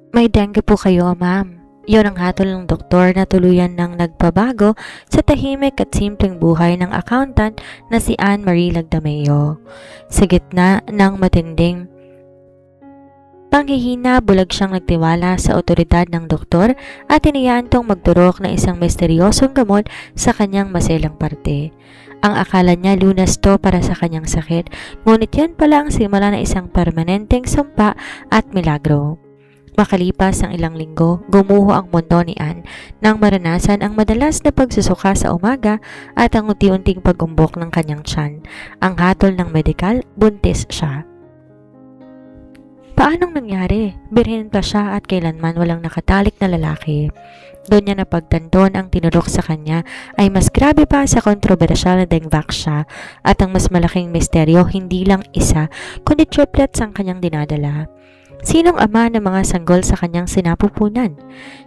May dengue po kayo, ma'am. Yun ang hatol ng doktor na tuluyan ng nagpabago sa tahimik at simpleng buhay ng accountant na si Anne Marie Lagdameo. Sa gitna ng matinding panghihina, bulag siyang nagtiwala sa otoridad ng doktor at iniyantong magturok ng isang misteryosong gamot sa kanyang maselang parte. Ang akala niya lunas to para sa kanyang sakit, ngunit yan pala ang simula ng isang permanenteng sumpa at milagro. Makalipas ang ilang linggo, gumuho ang mundo ni Anne nang maranasan ang madalas na pagsusuka sa umaga at ang unti-unting pag-umbok ng kanyang tiyan. Ang hatol ng medikal, buntis siya. Paanong nangyari? Birhen pa siya at kailanman walang nakatalik na lalaki. Doon niya napagtanton ang tinurok sa kanya ay mas grabe pa sa kontrobersyal na dengvak siya at ang mas malaking misteryo hindi lang isa kundi triplets ang kanyang dinadala. Sinong ama ng mga sanggol sa kanyang sinapupunan?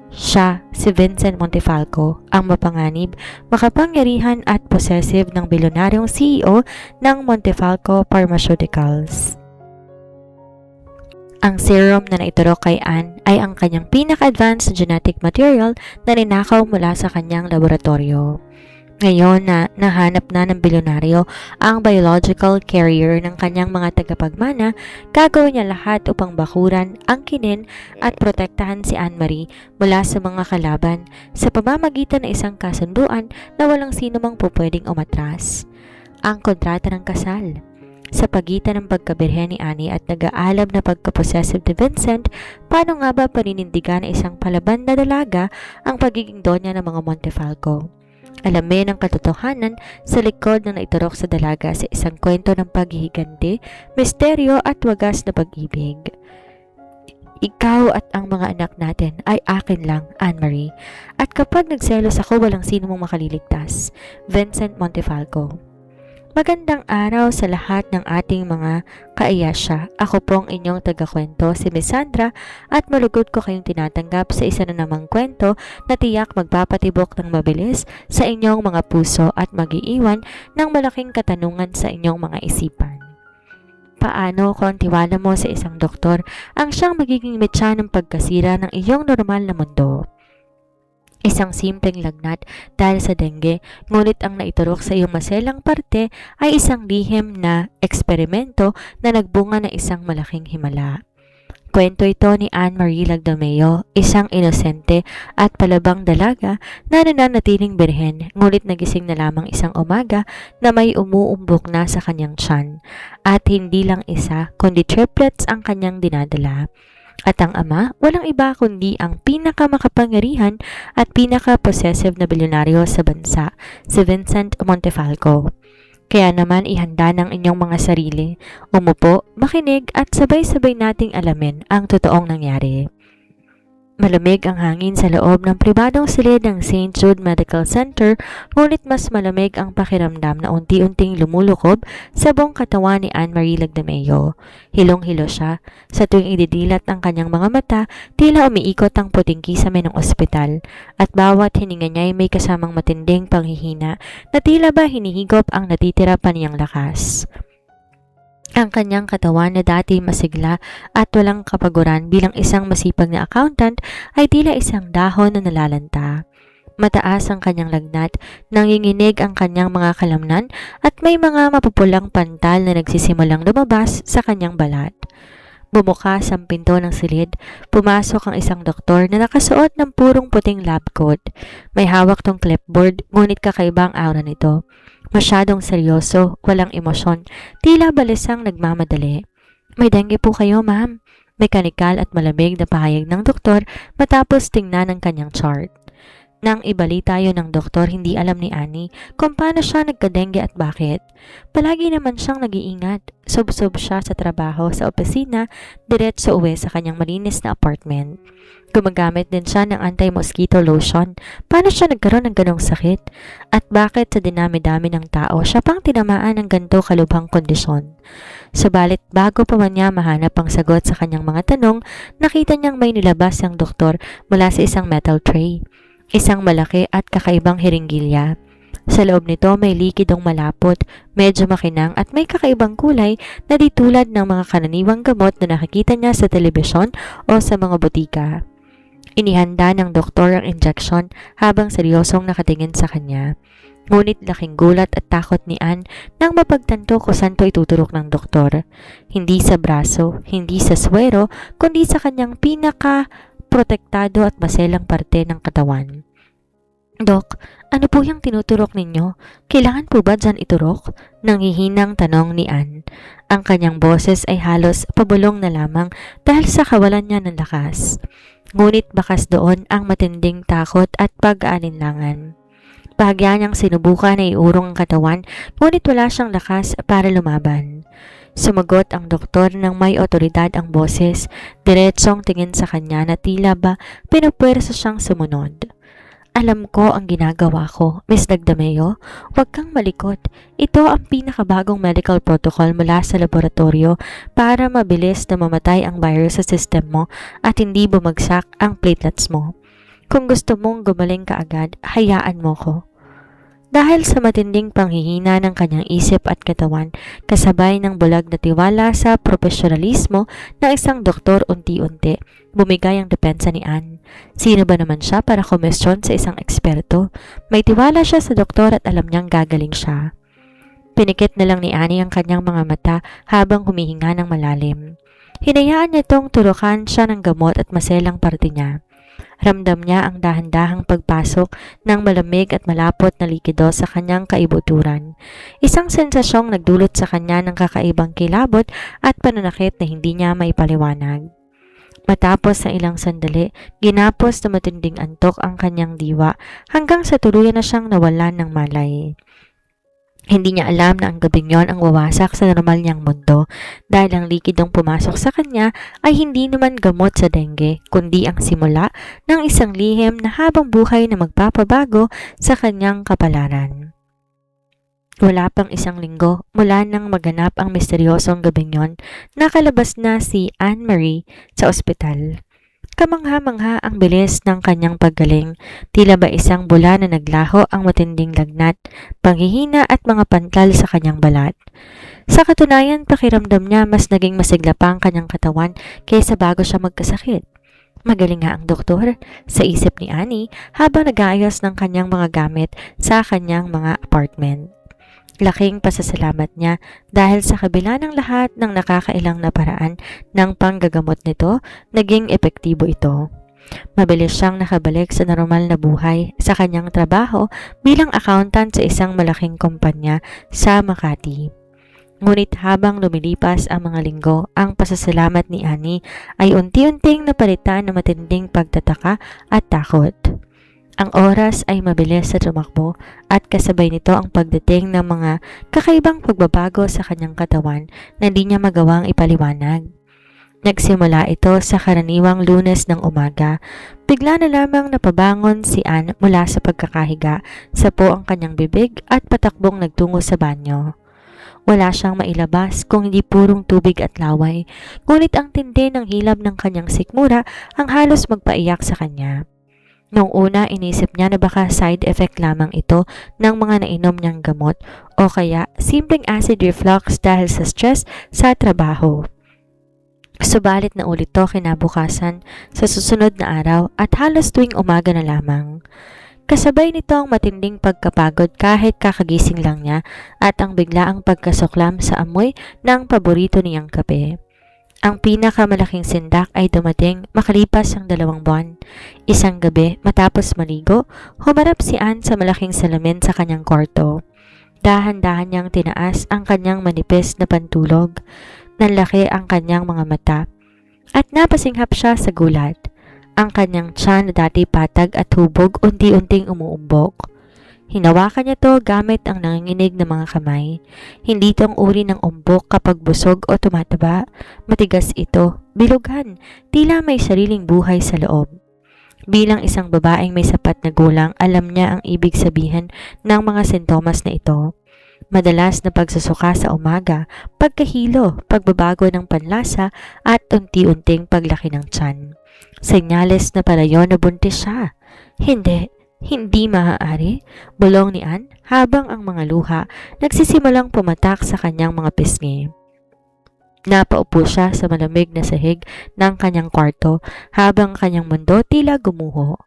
Siya, si Vincent Montefalco, ang mapanganib, makapangyarihan at possessive ng bilyonaryong CEO ng Montefalco Pharmaceuticals. Ang serum na naiturok kay Anne ay ang kanyang pinaka-advanced genetic material na ninakaw mula sa kanyang laboratorio. Ngayon na nahanap na ng bilyonaryo ang biological carrier ng kanyang mga tagapagmana, gagawin niya lahat upang bakuran, angkinin at protektahan si Anne-Marie mula sa mga kalaban sa pamamagitan ng isang kasunduan na walang sino mang pupwedeng umatras. Ang kontrata ng kasal. Sa pagitan ng pagkabirhen ni Annie at nag-aalab na pagkapossessive ni Vincent, paano nga ba paninindigan ng isang palaban na dalaga ang pagiging donya ng mga Montefalco? Alamin ang katotohanan sa likod ng naiturok sa dalaga sa isang kwento ng paghihiganti, misteryo at wagas na pag-ibig. Ikaw at ang mga anak natin ay akin lang, Anne-Marie. At kapag nagselos ako, walang sino mong makaliligtas. Vincent Montefalco. Magandang araw sa lahat ng ating mga kaayasya. Ako po ang inyong tagakwento, si Miss Sandra, at malugod ko kayong tinatanggap sa isa na namang kwento na tiyak magpapatibok ng mabilis sa inyong mga puso at mag-iiwan ng malaking katanungan sa inyong mga isipan. Paano kung ang tiwala mo sa isang doktor ang siyang magiging metsa ng pagkasira ng iyong normal na mundo? Isang simpleng lagnat dahil sa dengue, ngunit ang naiturok sa iyong maselang parte ay isang lihim na eksperimento na nagbunga ng isang malaking himala. Kwento ito ni Anne Marie Lagdameo, isang inosente at palabang dalaga na nananatiling birhen, ngunit nagising na lamang isang umaga na may umuumbok na sa kanyang tiyan. At hindi lang isa, kundi triplets ang kanyang dinadala. At ang ama, walang iba kundi ang pinakamakapangyarihan at pinaka-possessive na bilyonaryo sa bansa, si Vincent Montefalco. Kaya naman ihanda ng inyong mga sarili, umupo, makinig at sabay-sabay nating alamin ang totoong nangyari. Malamig ang hangin sa loob ng pribadong silid ng St. Jude Medical Center, ngunit mas malamig ang pakiramdam na unti-unting lumulukob sa buong katawan ni Anne Marie Lagdameo. Hilong-hilo siya. Sa tuwing ididilat ang kanyang mga mata, tila umiikot ang puting kisame ng ospital, at bawat hininga niya ay may kasamang matinding panghihina na tila ba hinihigop ang natitira pa niyang lakas. Ang kanyang katawan na dati masigla at walang kapaguran bilang isang masipag na accountant ay tila isang dahon na nalalanta. Mataas ang kanyang lagnat, nanginginig ang kanyang mga kalamnan at may mga mapupulang pantal na nagsisimulang lumabas sa kanyang balat. Bumukas ang pinto ng silid, pumasok ang isang doktor na nakasuot ng purong puting lab coat. May hawak tong clipboard, ngunit kakaiba ang aura nito. Masyadong seryoso, walang emosyon, tila balisang nagmamadali. May dengue po kayo, ma'am. Mekanikal at malamig na pahayag ng doktor matapos tingnan ang kanyang chart. Nang ibalita yun ng doktor, hindi alam ni Annie kung paano siya nagka-dengue at bakit. Palagi naman siyang nag-iingat. Sob-sob siya sa trabaho sa opisina, diretso uwi sa kanyang malinis na apartment. Gumagamit din siya ng anti-mosquito lotion. Paano siya nagkaroon ng ganong sakit? At bakit sa dinami-dami ng tao, siya pang tinamaan ng ganito kalubhang kondisyon? Subalit bago pa man niya mahanap ang sagot sa kanyang mga tanong, nakita niyang may nilabas ang doktor mula sa isang metal tray. Isang malaki at kakaibang hiringgilya. Sa loob nito may likidong malapot, medyo makinang at may kakaibang kulay na di tulad ng mga karaniwang gamot na nakikita niya sa telebisyon o sa mga botika. Inihanda ng doktor ang injection habang seryosong nakatingin sa kanya. Ngunit laking gulat at takot ni Anne nang mapagtanto kung saan to ituturok ng doktor. Hindi sa braso, hindi sa swero, kundi sa kanyang pinaka-protektado at maselang parte ng katawan. Dok, ano po yung tinuturok ninyo? Kailangan po ba dyan iturok? Nanghihinang tanong ni Anne. Ang kanyang boses ay halos pabulong na lamang dahil sa kawalan niya ng lakas. Ngunit bakas doon ang matinding takot at pag-aalinlangan. Bahagya niyang sinubukan na iurong ang katawan, ngunit wala siyang lakas para lumaban. Sumagot ang doktor ng may otoridad ang boses, diretsong tingin sa kanya na tila ba pinupwersa siyang sumunod. Alam ko ang ginagawa ko, Miss Dagdameo. Huwag kang malikot. Ito ang pinakabagong medical protocol mula sa laboratorio para mabilis na mamatay ang virus sa system mo at hindi bumagsak ang platelets mo. Kung gusto mong gumaling ka agad, hayaan mo ko. Dahil sa matinding panghihina ng kanyang isip at katawan, kasabay ng bulag na tiwala sa profesionalismo ng isang doktor, unti-unti, bumigay ang depensa ni Anne. Sino ba naman siya para komisyon sa isang eksperto? May tiwala siya sa doktor at alam niyang gagaling siya. Pinikit na lang ni Annie ang kanyang mga mata habang humihinga ng malalim. Hinayaan niya itong turukan siya ng gamot at maselang parte niya. Ramdam niya ang dahan-dahang pagpasok ng malamig at malapot na likido sa kanyang kaibuturan. Isang sensasyong nagdulot sa kanya ng kakaibang kilabot at pananakit na hindi niya maipaliwanag. Matapos sa ilang sandali, ginapos na matinding antok ang kanyang diwa hanggang sa tuluyan na siyang nawalan ng malay. Hindi niya alam na ang gabing yon ang wawasak sa normal niyang mundo dahil ang likidong pumasok sa kanya ay hindi naman gamot sa dengue kundi ang simula ng isang lihim na habang buhay na magpapabago sa kanyang kapalaran. Wala pang isang linggo mula nang maganap ang misteryosong gabing yon, nakalabas na si Anne-Marie sa ospital. Kamangha-mangha ang bilis ng kanyang paggaling, tila ba isang bula na naglaho ang matinding lagnat, panghihina at mga pantal sa kanyang balat. Sa katunayan, pakiramdam niya mas naging masigla pa ang kanyang katawan kaysa bago siya magkasakit. Magaling nga ang doktor, sa isip ni Annie habang nag-aayos ng kanyang mga gamit sa kanyang mga apartment. Laking pasasalamat niya dahil sa kabila ng lahat ng nakakailang na paraan ng panggagamot nito, naging epektibo ito. Mabilis siyang nakabalik sa normal na buhay sa kanyang trabaho bilang accountant sa isang malaking kumpanya sa Makati. Ngunit habang lumilipas ang mga linggo, ang pasasalamat ni Annie ay unti-unting napalitan ng matinding pagtataka at takot. Ang oras ay mabilis sa tumakbo at kasabay nito ang pagdating ng mga kakaibang pagbabago sa kanyang katawan na hindi niya magawang ipaliwanag. Nagsimula ito sa karaniwang Lunes ng umaga. Bigla na lamang napabangon si Anne mula sa pagkakahiga, sapo ang kanyang bibig at patakbong nagtungo sa banyo. Wala siyang mailabas kung hindi purong tubig at laway, ngunit ang tindi ng hilab ng kanyang sikmura ang halos magpaiyak sa kanya. Noong una, inisip niya na baka side effect lamang ito ng mga nainom niyang gamot o kaya simpleng acid reflux dahil sa stress sa trabaho. Subalit na ulit to kinabukasan sa susunod na araw at halos tuwing umaga na lamang. Kasabay nito ang matinding pagkapagod kahit kakagising lang niya at ang biglaang pagkasuklam sa amoy ng paborito niyang kape. Ang pinakamalaking sindak ay dumating makalipas ang 2 buwan. Isang gabi matapos maligo, humarap si Anne sa malaking salamin sa kanyang kwarto. Dahan-dahan niyang tinaas ang kanyang manipis na pantulog. Nanlaki ang kanyang mga mata at napasinghap siya sa gulat. Ang kanyang tiyan na dati patag at hubog unti-unting umuumbok. Hinawakan niya to gamit ang nanginginig na mga kamay. Hindi itong uri ng umbok kapag busog o tumataba. Matigas ito, bilugan, tila may sariling buhay sa loob. Bilang isang babaeng may sapat na gulang, alam niya ang ibig sabihin ng mga sintomas na ito. Madalas na pagsusuka sa umaga, pagkahilo, pagbabago ng panlasa at unti-unting paglaki ng tiyan. Senyales na palayo na buntis siya. Hindi. Hindi maaari, bulong ni Anne habang ang mga luha nagsisimulang pumatak sa kanyang mga pisngi. Napaupo siya sa malamig na sahig ng kanyang kwarto habang kanyang mundo tila gumuho.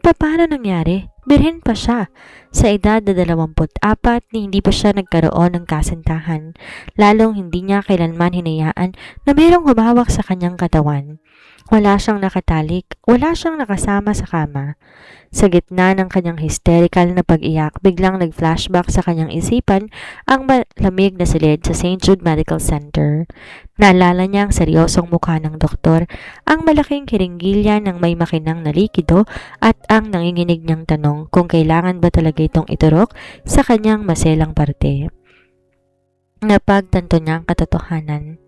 Paano nangyari? Birhen pa siya. Sa edad na 24 ni hindi pa siya nagkaroon ng kasintahan, lalong hindi niya kailanman hinayaan na mayroong humawak sa kanyang katawan. Wala siyang nakatalik, wala siyang nakasama sa kama. Sa gitna ng kanyang hysterical na pag-iyak, biglang nag-flashback sa kanyang isipan ang malamig na silid sa St. Jude Medical Center. Naalala niya ang seryosong mukha ng doktor, ang malaking kiringgilya ng may makinang na likido at ang nanginginig niyang tanong kung kailangan ba talaga itong iturok sa kanyang maselang parte. Napagtanto niya ang katotohanan.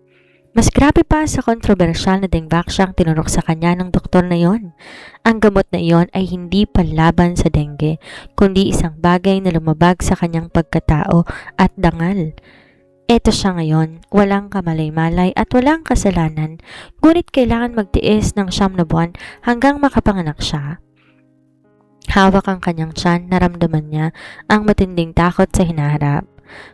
Mas grabe pa sa kontrobersyal na dengue siyang tinurok sa kanya ng doktor na yon. Ang gamot na iyon ay hindi panlaban sa dengue, kundi isang bagay na lumabag sa kanyang pagkatao at dangal. Eto siya ngayon, walang kamalay-malay at walang kasalanan, ngunit kailangan magtiis ng 9 na buwan hanggang makapanganak siya. Hawak ang kanyang tiyan, naramdaman niya ang matinding takot sa hinaharap.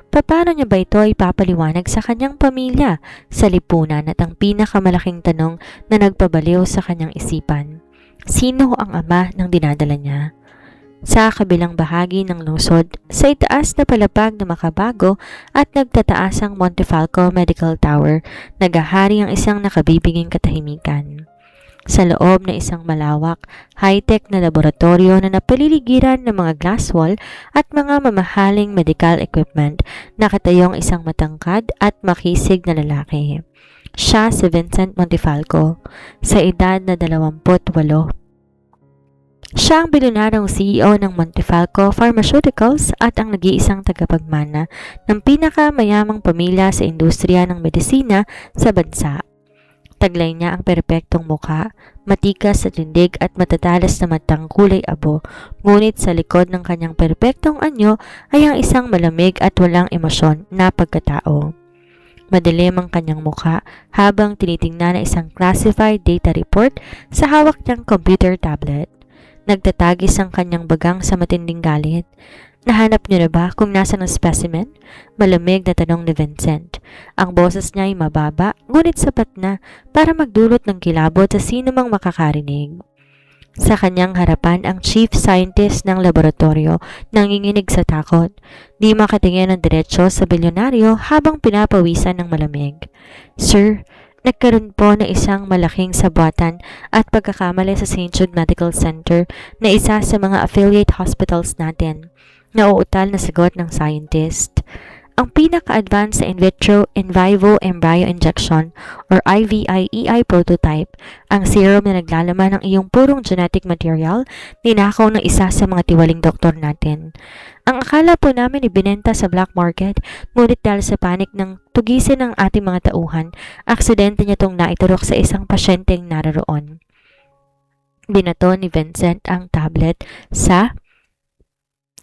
Paano niya ba ito ipapaliwanag sa kanyang pamilya, sa lipunan at ang pinakamalaking tanong na nagpabaliw sa kanyang isipan? Sino ang ama ng dinadala niya? Sa kabilang bahagi ng lungsod, sa itaas na palapag na makabago at nagtataasang Montefalco Medical Tower, nagahari ang isang nakabibiging katahimikan. Sa loob na isang malawak, high-tech na laboratorio na napaliligiran ng mga glass wall at mga mamahaling medical equipment, nakatayong isang matangkad at makisig na lalaki. Siya si Vincent Montefalco, sa edad na 28. Siya ang bilyonarong CEO ng Montefalco Pharmaceuticals at ang nag-iisang tagapagmana ng pinakamayamang pamilya sa industriya ng medisina sa bansa. Taglay niya ang perpektong mukha, matikas sa tindig at matatalas na matang kulay abo, ngunit sa likod ng kanyang perpektong anyo ay ang isang malamig at walang emosyon na pagkatao. Madilim ang kanyang mukha habang tinitingnan na isang classified data report sa hawak niyang computer tablet. Nagtatagis ang kanyang bagang sa matinding galit. Nahanap niyo na ba kung nasan ang specimen? Malamig na tanong ni Vincent. Ang boses niya ay mababa, ngunit sapat na para magdulot ng kilabot sa sino mang makakarinig. Sa kanyang harapan ang chief scientist ng laboratorio nanginginig sa takot. Di makatingin ng diretsyo sa bilyonaryo habang pinapawisan ng malamig. Sir, nagkaroon po ng isang malaking sabwatan at pagkakamali sa St. Jude Medical Center na isa sa mga affiliate hospitals natin. Nauutal na sagot ng scientist. Ang pinaka-advanced sa in vitro in vivo embryo injection or IVIEI prototype, ang serum na naglalaman ng iyong purong genetic material, ninakaw ng isa sa mga tiwaling doktor natin. Ang akala po namin ibinenta sa black market, ngunit dahil sa panik ng tugisin ng ating mga tauhan, aksidente niya itong naiturok sa isang pasyenteng naroon. Binato ni Vincent ang tablet sa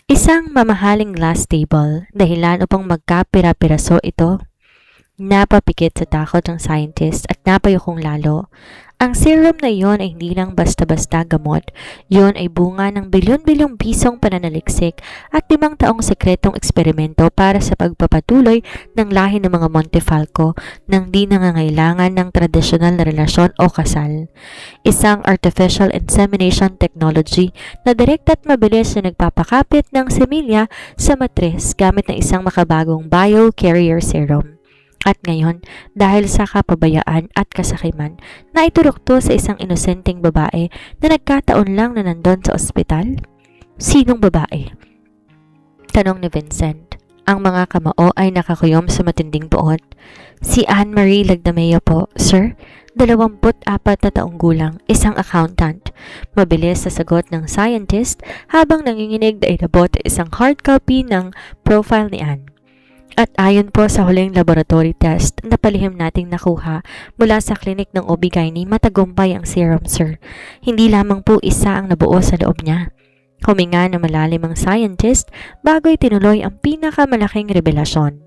isang mamahaling glass table, dahilan upang magkapira-piraso ito. Napapikit sa takot ng scientist at napayukong lalo. Ang serum na iyon ay hindi lang basta-basta gamot. Iyon ay bunga ng bilyon-bilyong pisong pananaliksik at 5 taong sekretong eksperimento para sa pagpapatuloy ng lahi ng mga Montefalco nang di nangangailangan ng tradisyonal na relasyon o kasal. Isang artificial insemination technology na direkta at mabilis na nagpapakapit ng semilya sa matres gamit ng isang makabagong biocarrier serum. At ngayon, dahil sa kapabayaan at kasakiman, naiturok to sa isang inosenteng babae na nagkataon lang na nandun sa ospital? Sinong babae? Tanong ni Vincent. Ang mga kamao ay nakakuyom sa matinding buot. Si Anne-Marie Lagdameo po, sir. 24 na taong gulang, isang accountant. Mabilis sa sagot ng scientist habang nanginginig na inabot isang hard copy ng profile ni Anne. At ayon po sa huling laboratory test na palihim nating nakuha mula sa klinik ng OB-GYN, matagumpay ang serum, sir. Hindi lamang po isa ang nabuo sa loob niya. Huminga na malalim ang scientist bago itinuloy ang pinakamalaking revelasyon.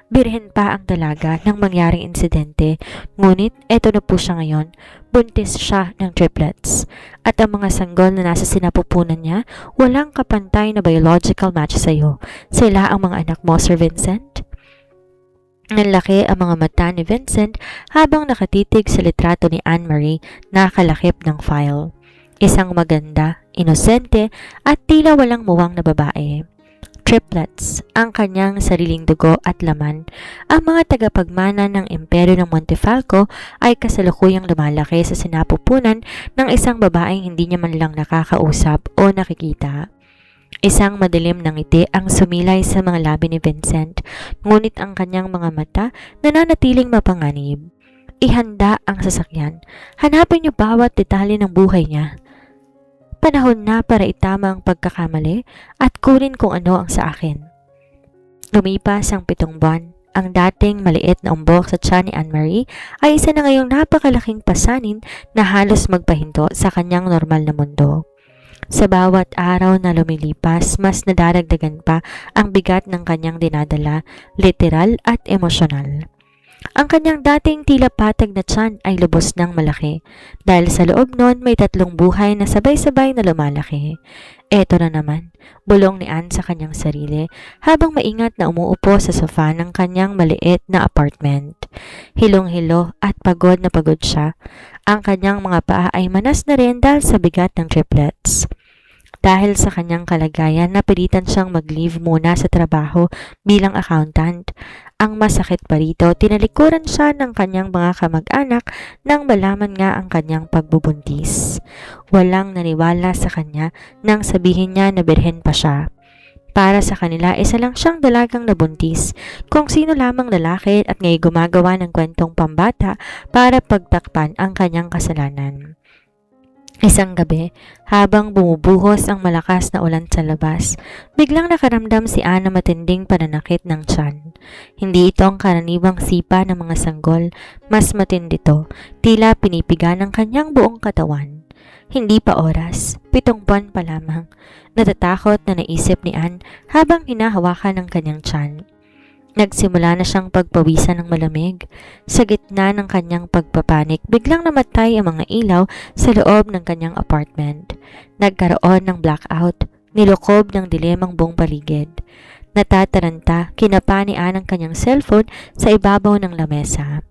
Birhen pa ang dalaga nang mangyaring insidente, ngunit eto na po siya ngayon, buntis siya ng triplets. At ang mga sanggol na nasa sinapupunan niya, walang kapantay na biological match sa'yo. Sila ang mga anak mo, Sir Vincent? Nanlaki ang mga mata ni Vincent habang nakatitig sa litrato ni Anne-Marie na kalakip ng file. Isang maganda, inosente at tila walang muwang na babae. Triplets, ang kanyang sariling dugo at laman. Ang mga tagapagmana ng imperyo ng Montefalco ay kasalukuyang lumalaki sa sinapupunan ng isang babaeng hindi niya man lang nakakausap o nakikita. Isang madilim na ngiti ang sumilay sa mga labi ni Vincent, ngunit ang kanyang mga mata nananatiling mapanganib. Ihanda ang sasakyan. Hanapin niyo bawat detalye ng buhay niya. Panahon na para itama ang pagkakamali at kunin kung ano ang sa akin. Lumipas ang 7 buwan. Ang dating maliit na umbok sa tiyan ni Anne-Marie ay isa na ngayong napakalaking pasanin na halos magpahinto sa kanyang normal na mundo. Sa bawat araw na lumilipas, mas nadaragdagan pa ang bigat ng kanyang dinadala, literal at emosyonal. Ang kanyang dating tila patag na tiyan ay lubos ng malaki, dahil sa loob nun may 3 buhay na sabay-sabay na lumalaki. Eto na naman, bulong ni Anne sa kanyang sarili habang maingat na umuupo sa sofa ng kanyang maliit na apartment. Hilong-hilo at pagod na pagod siya. Ang kanyang mga paa ay manas na rin dahil sa bigat ng triplets. Dahil sa kanyang kalagayan, napilitan siyang mag-leave muna sa trabaho bilang accountant. Ang masakit pa rito, tinalikuran siya ng kanyang mga kamag-anak nang malaman nga ang kanyang pagbubuntis. Walang naniwala sa kanya nang sabihin niya na birhen pa siya. Para sa kanila, isa lang siyang dalagang nabuntis, kung sino lamang lalaki at ngayon gumagawa ng kwentong pambata para pagtakpan ang kanyang kasalanan. Isang gabi, habang bumubuhos ang malakas na ulan sa labas, biglang nakaramdam si Anne na matinding pananakit ng tiyan. Hindi ito ang karaniwang sipa ng mga sanggol, mas matindi ito, tila pinipiga ng kanyang buong katawan. Hindi pa oras, 7 buwan pa lamang. Natatakot na naisip ni Anne habang hinahawakan ng kanyang tiyan. Nagsimula na siyang pagpawisan ng malamig. Sa gitna ng kanyang pagpapanik, biglang namatay ang mga ilaw sa loob ng kanyang apartment. Nagkaroon ng blackout, nilukob ng dilim ang buong paligid. Natataranta, kinapa ni Anne ang kanyang cellphone sa ibabaw ng lamesa.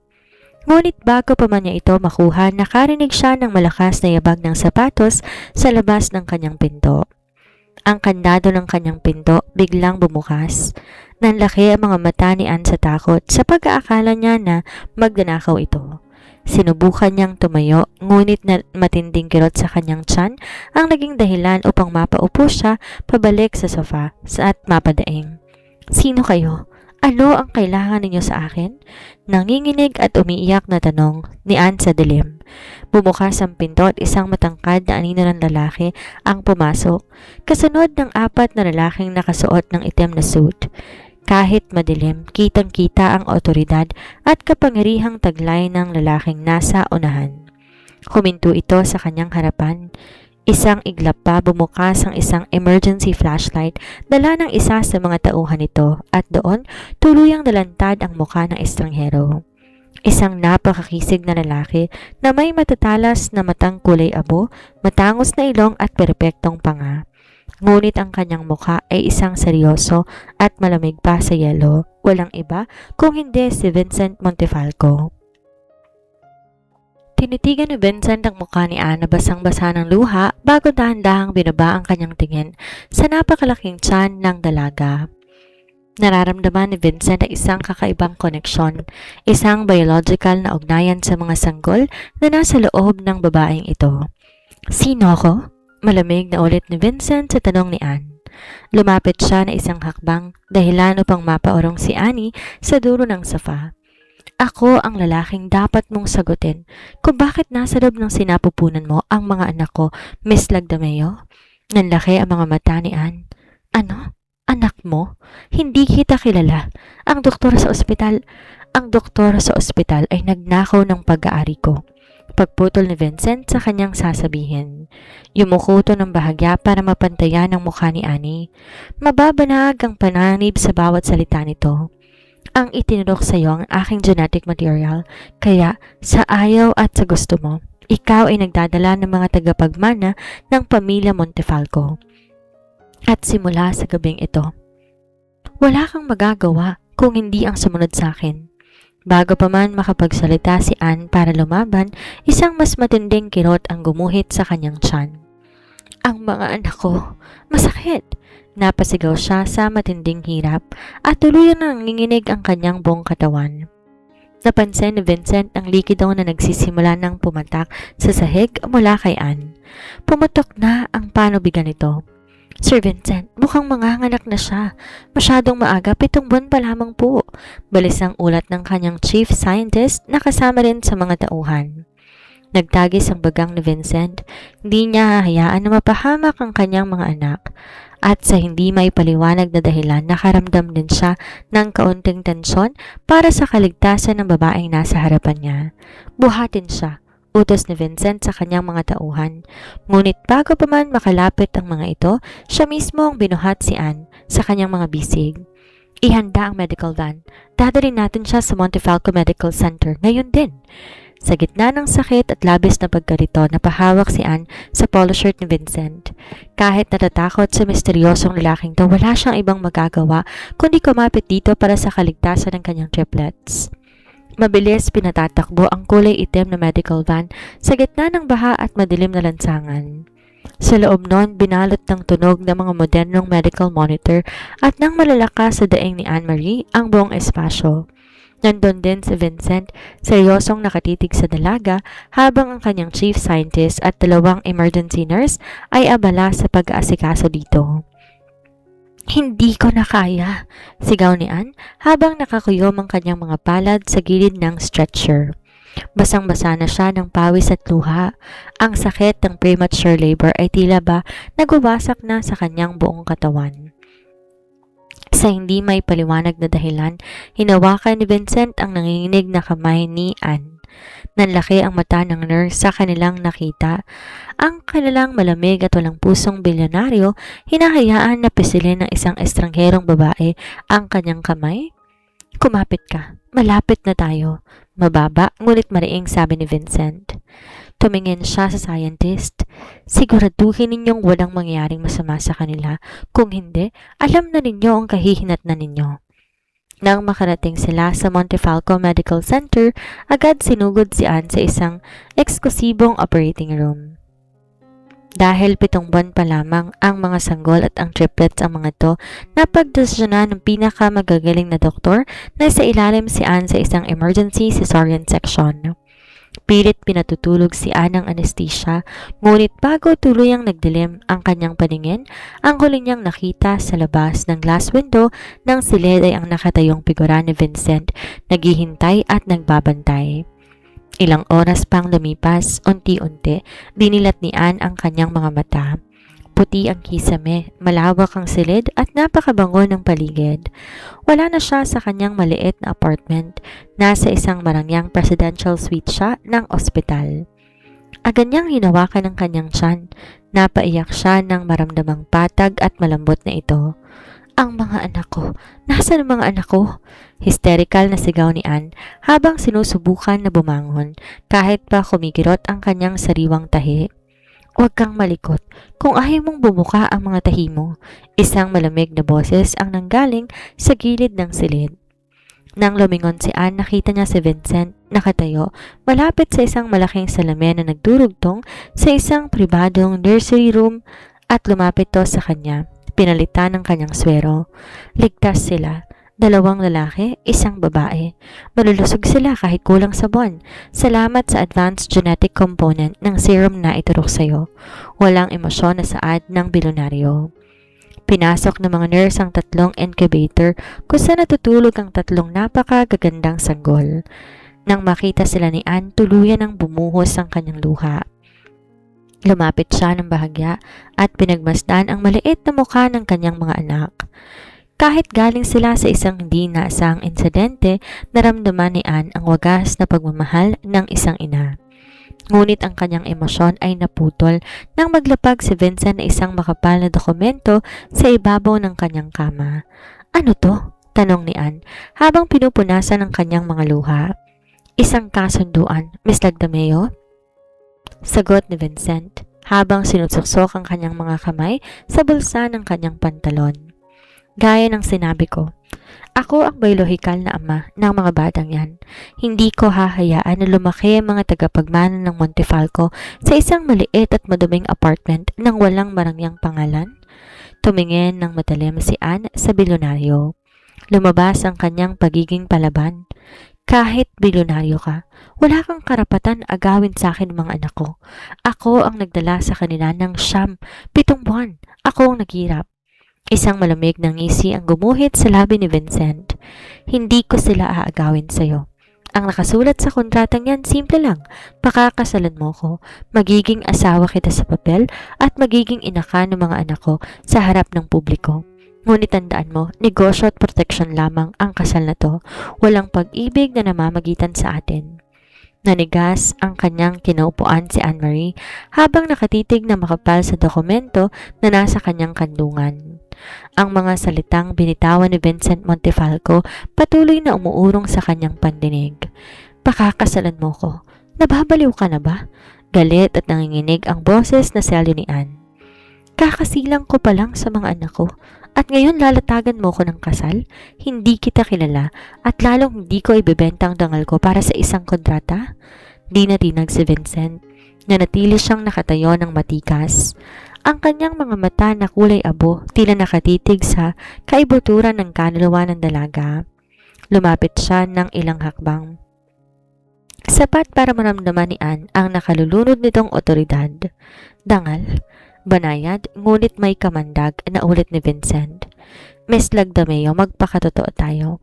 Ngunit bago pa man niya ito makuha, nakarinig siya ng malakas na yabag ng sapatos sa labas ng kanyang pinto. Ang kandado ng kanyang pinto biglang bumukas. Nanlaki ang mga mata ni Anne sa takot sa pag-aakala niya na magnanakaw ito. Sinubukan niyang tumayo, ngunit na matinding kirot sa kanyang tiyan ang naging dahilan upang mapaupo siya pabalik sa sofa at mapadaing. Sino kayo? Ano ang kailangan ninyo sa akin? Nanginginig at umiiyak na tanong ni Anne sa dilim. Bumukas ang pinto at isang matangkad na anino ng lalaki ang pumasok, kasunod ng 4 na lalaking nakasuot ng itim na suit. Kahit madilim, kitang-kita ang otoridad at kapangyarihang taglay ng lalaking nasa unahan. Huminto ito sa kanyang harapan. Isang iglap pa bumukas ang isang emergency flashlight, dala ng isa sa mga tauhan nito at doon tuluyang nalantad ang mukha ng estranghero. Isang napakakisig na lalaki na may matatalas na matang kulay abo, matangos na ilong at perpektong panga. Ngunit ang kanyang mukha ay isang seryoso at malamig pa sa yelo, walang iba kung hindi si Vincent Montefalco. Tinitigan ni Vincent ang mukha ni Anne na basang-basa ng luha bago dahan-dahang binaba ang kanyang tingin sa napakalaking tiyan ng dalaga. Nararamdaman ni Vincent ay isang kakaibang koneksyon, isang biological na ugnayan sa mga sanggol na nasa loob ng babaeng ito. Sino ako? Malamig na ulit ni Vincent sa tanong ni Anne. Lumapit siya na isang hakbang, dahilan upang mapaorong si Annie sa dulo ng sofa. Ako ang lalaking dapat mong sagutin kung bakit nasa loob ng sinapupunan mo ang mga anak ko, Miss Lagdameo. Nanlaki ang mga mata ni Anne. Ano? Anak mo? Hindi kita kilala. Ang doktor sa ospital ay nagnakaw ng pag-aari ko. Pagputol ni Vincent sa kanyang sasabihin. Yumuko ito ng bahagya para mapantayan ang mukha ni Annie. Mababanag ang pananib sa bawat salita nito. Ang itinurok sa iyo ang aking genetic material, kaya sa ayaw at sa gusto mo, ikaw ay nagdadala ng mga tagapagmana ng pamilya Montefalco. At simula sa gabing ito, wala kang magagawa kung hindi ang sumunod sa akin. Bago pa man makapagsalita si Anne para lumaban, isang mas matinding kirot ang gumuhit sa kanyang tiyan. Ang mga anak ko, masakit! Napasigaw siya sa matinding hirap at tuluyan na nanginginig ang kanyang buong katawan. Napansin ni Vincent ang likido na nagsisimula ng pumatak sa sahig mula kay Anne. Pumutok na ang panubigan nito. Sir Vincent, mukhang manganganak na siya. Masyadong maaga, 7 buwan pa lamang po. Balis ang ulat ng kanyang chief scientist na kasama rin sa mga tauhan. Nagtagis ang bagang ni Vincent. Hindi niya hahayaan na mapahamak ang kanyang mga anak. At sa hindi may paliwanag na dahilan, nakaramdam din siya ng kaunting tensyon para sa kaligtasan ng babaeng nasa harapan niya. Buhatin siya, utos ni Vincent sa kanyang mga tauhan. Ngunit bago pa man makalapit ang mga ito, siya mismo ang binuhat si Anne sa kanyang mga bisig. Ihanda ang medical van. Dadalhin natin siya sa Montefalco Medical Center ngayon din. Sa gitna ng sakit at labis na pagkalito, napahawak si Anne sa polo shirt ni Vincent. Kahit natatakot sa misteryosong lalaking to, wala siyang ibang magagawa kundi kumapit dito para sa kaligtasan ng kanyang triplets. Mabilis pinatatakbo ang kulay itim na medical van sa gitna ng baha at madilim na lansangan. Sa loob nun, binalot ng tunog ng mga modernong medical monitor at nang malalakas sa daing ni Anne-Marie ang buong espasyo. Nandun din si Vincent, seryosong nakatitig sa dalaga habang ang kanyang chief scientist at 2 emergency nurse ay abala sa pag-aasikaso dito. Hindi ko na kaya, sigaw ni Anne habang nakakuyom ang kanyang mga palad sa gilid ng stretcher. Basang-basa na siya ng pawis at luha. Ang sakit ng premature labor ay tila ba nagwawasak na sa kanyang buong katawan. Sa hindi may paliwanag na dahilan, hinawakan ni Vincent ang nanginginig na kamay ni Anne. Nanlaki ang mata ng nurse sa kanilang nakita. Ang kanilang malamig at walang pusong bilyonaryo, hinahayaan na pisilin ng isang estrangherong babae ang kanyang kamay. Kumapit ka. Malapit na tayo. Mababa, ngunit mariing sabi ni Vincent. Tumingin siya sa scientist. Siguraduhin ninyong walang mangyaring masama sa kanila. Kung hindi, alam na ninyo ang kahihinatnan ninyo. Nang makarating sila sa Montefalco Medical Center, agad sinugod si Anne sa isang eksklusibong operating room. Dahil 7 buwan pa lamang ang mga sanggol at ang triplets ang mga to, napagdesisyonan ng pinakamagagaling na doktor na sa ilalim si Anne sa isang emergency cesarean section. Pilit pinatutulog si Anne ng anesthesia, ngunit bago tuluyang nagdilim ang kanyang paningin, ang huli niyang nakita sa labas ng glass window ng silid ay ang nakatayong figura ni Vincent, naghihintay at nagbabantay. Ilang oras pang lumipas, unti-unti, dinilat ni Anne ang kanyang mga mata. Puti ang kisame, malawak ang silid at napakabango ng paligid. Wala na siya sa kanyang maliit na apartment. Nasa isang marangyang presidential suite siya ng ospital. Agad niyang hinawakan ng kanyang tiyan. Napaiyak siya ng maramdamang patag at malambot na ito. Ang mga anak ko! Nasaan ang mga anak ko? Hysterical na sigaw ni Anne habang sinusubukan na bumangon kahit pa kumikirot ang kanyang sariwang tahi. Huwag kang malikot. Kung ayaw mong bumuka ang mga tahi mo, isang malamig na boses ang nanggaling sa gilid ng silid. Nang lumingon si Anne, nakita niya si Vincent nakatayo malapit sa isang malaking salamin na nagdurugtong sa isang pribadong nursery room at lumapit to sa kanya. Pinalitan ng kanyang swero. Ligtas sila. 2 lalaki, 1 babae. Malulusog sila kahit kulang sa buwan. Salamat sa advanced genetic component ng serum na iturok sa'yo. Walang emosyon na saad ng bilyonaryo. Pinasok ng mga nurse ang 3 incubator kung saan natutulog ang 3 napakagagandang sanggol. Nang makita sila ni Anne, tuluyan ang bumuhos ang kanyang luha. Lumapit siya ng bahagya at pinagmasdan ang maliit na mukha ng kanyang mga anak. Kahit galing sila sa isang hindi naasang insidente, naramdaman ni Anne ang wagas na pagmamahal ng isang ina. Ngunit ang kanyang emosyon ay naputol nang maglapag si Vincent na isang makapal na dokumento sa ibabaw ng kanyang kama. Ano to? Tanong ni Ann habang pinupunasan ang kanyang mga luha. Isang kasunduan, Miss Lagdameo? Sagot ni Vincent habang sinusuksok ang kanyang mga kamay sa bulsa ng kanyang pantalon. Gaya ng sinabi ko, ako ang biyolohikal na ama ng mga batang yan. Hindi ko hahayaan na lumaki ang mga tagapagmana ng Montefalco sa isang maliit at maduming apartment ng walang marangyang pangalan. Tumingin ng matalim si Ann sa bilyonaryo. Lumabas ang kanyang pagiging palaban. Kahit bilyonaryo ka, wala kang karapatan agawin sa akin mga anak ko. Ako ang nagdala sa kanila ng 7 buwan. Ako ang naghirap. Isang malamig na ngisi ang gumuhit sa labi ni Vincent. Hindi ko sila aagawin sa'yo. Ang nakasulat sa kontratang yan, simple lang. Pakakasalan mo ko, magiging asawa kita sa papel at magiging ina ka ng mga anak ko sa harap ng publiko. Ngunit tandaan mo, negosyo at proteksyon lamang ang kasal na to. Walang pag-ibig na namamagitan sa atin. Nanigas ang kanyang kinaupuan si Anne-Marie habang nakatitig na makapal sa dokumento na nasa kanyang kandungan. Ang mga salitang binitawan ni Vincent Montefalco patuloy na umuurong sa kanyang pandinig. Pakakasalan mo ko. Nababaliw ka na ba? Galit at nanginginig ang boses na selyo ni Anne. Kakasilang ko pa lang sa mga anak ko. At ngayon lalatagan mo ko ng kasal? Hindi kita kilala at lalong hindi ko ibebenta ang dangal ko para sa isang kontrata? Di natinag si Vincent. Nanatili siyang nakatayo ng matikas. Ang kanyang mga mata na kulay abo tila nakatitig sa kaibuturan ng kaluluwa ng dalaga. Lumapit siya ng ilang hakbang. Sapat para maramdaman ni Anne ang nakalulunod nitong otoridad. Dangal. Banayad, ngunit may kamandag na ulit ni Vincent. Miss Lagdameo, magpakatotoo tayo.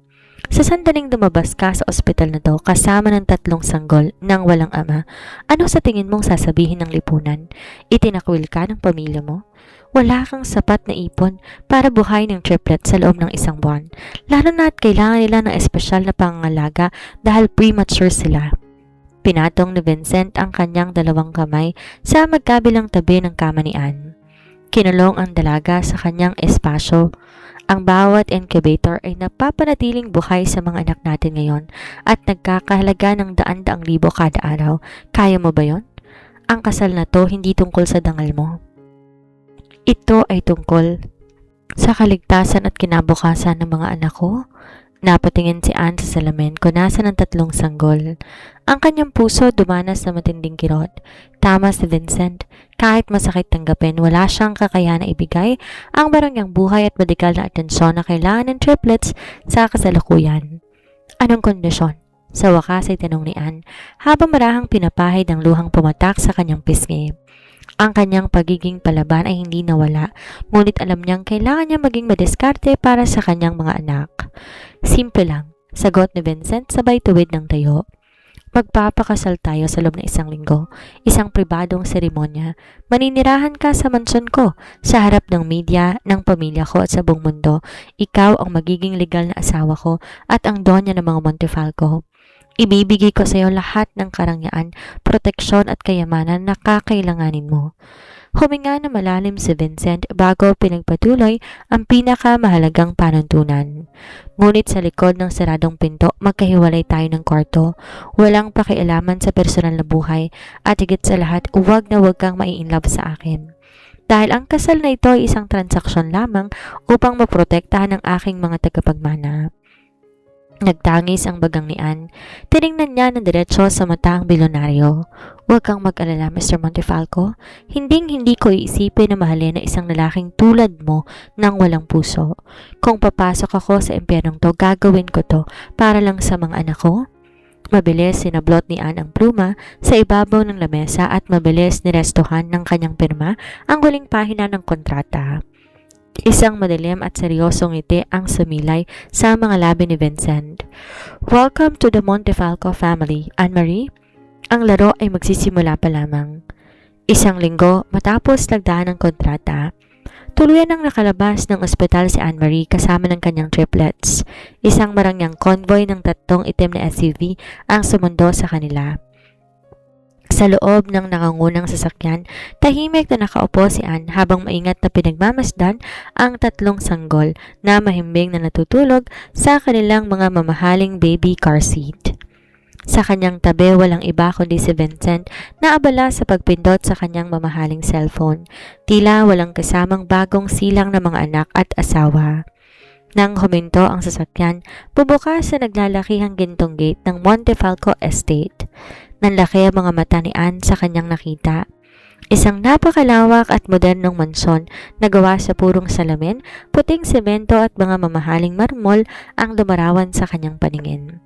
Sa sandaling lumabas ka sa ospital na to kasama ng 3 sanggol ng walang ama, ano sa tingin mong sasabihin ng lipunan? Itinakwil ka ng pamilya mo? Wala kang sapat na ipon para buhayin ng triplet sa loob ng 1 buwan, lalo na at kailangan nila ng espesyal na pangangalaga dahil premature sila. Pinatong ni Vincent ang kanyang 2 kamay sa magkabilang tabi ng kama ni Anne. Kinulong ang dalaga sa kanyang espasyo. Ang bawat incubator ay napapanatiling buhay sa mga anak natin ngayon at nagkakahalaga ng daan-daang libo kada araw. Kaya mo ba yon? Ang kasal na to hindi tungkol sa dangal mo. Ito ay tungkol sa kaligtasan at kinabukasan ng mga anak ko. Napatingin si Anne sa salamin kunasan ng 3 sanggol. Ang kanyang puso dumanas sa matinding kirot. Tama si Vincent. Kahit masakit tanggapin, wala siyang kakayahan na ibigay ang barangyang buhay at medikal na atensyon na kailangan ng triplets sa kasalukuyan. Anong kondisyon? Sa wakas ay tanong ni Anne habang marahang pinapahid ang luhang pumatak sa kanyang pisngi. Ang kanyang pagiging palaban ay hindi nawala, ngunit alam niyang kailangan niya maging madiskarte para sa kanyang mga anak. Simple lang, sagot ni Vincent sabay tuwid ng tayo. Magpapakasal tayo sa loob ng 1 linggo, isang pribadong seremonya. Maninirahan ka sa mansyon ko, sa harap ng media, ng pamilya ko at sa buong mundo. Ikaw ang magiging legal na asawa ko at ang donya ng mga Montefalco. Ibibigay ko sa iyo lahat ng karangyaan, proteksyon at kayamanan na kakailanganin mo. Huminga na malalim si Vincent bago pinagpatuloy ang pinakamahalagang panuntunan. Ngunit sa likod ng saradong pinto, magkahiwalay tayo ng kwarto. Walang pakialaman sa personal na buhay at higit sa lahat, huwag na huwag kang mai-inlove sa akin. Dahil ang kasal na ito ay isang transaksyon lamang upang maprotektahan ang aking mga tagapagmana. Nagtangis ang bagang ni Anne. Tiningnan niya ng diretso sa mata ang bilyonaryo. Huwag kang mag-alala, Mr. Montefalco. Hindi ko iisipin na mahalin na isang lalaking tulad mo ng walang puso. Kung papasok ako sa impyernong to, gagawin ko to para lang sa mga anak ko. Mabilis sinablot ni Anne ang pluma sa ibabaw ng lamesa at mabilis nirestuhan ng kanyang pirma ang huling pahina ng kontrata. Isang madilim at seryosong ngiti ang sumilay sa mga labi ni Vincent. Welcome to the Montefalco family, Anne-Marie. Ang laro ay magsisimula pa lamang. 1 linggo matapos lagdahan ng kontrata, tuluyan ang nakalabas ng ospital si Anne-Marie kasama ng kanyang triplets. Isang marangyang convoy ng 3 itim na SUV ang sumundo sa kanila. Sa loob ng nangangunang sasakyan, tahimik na nakaupo si Anne habang maingat na pinagmamasdan ang tatlong sanggol na mahimbing na natutulog sa kanilang mga mamahaling baby car seat. Sa kanyang tabi walang iba kundi si Vincent na abala sa pagpindot sa kanyang mamahaling cellphone. Tila walang kasamang bagong silang na mga anak at asawa. Nang huminto ang sasakyan, bubukas sa naglalakihang gintong gate ng Montefalco Estate. Nanlaki ang mga mata ni Anne sa kanyang nakita. Isang napakalawak at modernong mansyon na gawa sa purong salamin, puting semento at mga mamahaling marmol ang lumarawan sa kanyang paningin.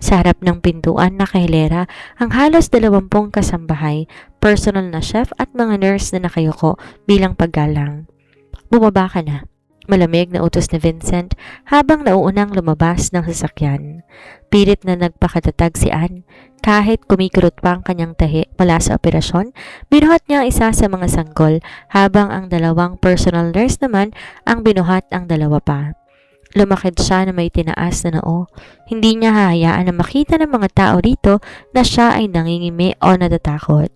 Sa harap ng pintuan nakahilera ang halos 20 kasambahay, personal na chef at mga nurse na nakayuko bilang paggalang. Bumaba ka na. Malamig na utos ni Vincent habang nauunang lumabas ng sasakyan. Pilit na nagpakatatag si Anne. Kahit kumikirot pa ang kanyang tahi mula sa operasyon, binuhat niya ang isa sa mga sanggol habang ang dalawang personal nurse naman ang binuhat ang dalawa pa. Lumakid siya na may tinaas na noo. Hindi niya hahayaan na makita ng mga tao rito na siya ay nangingimi o natatakot.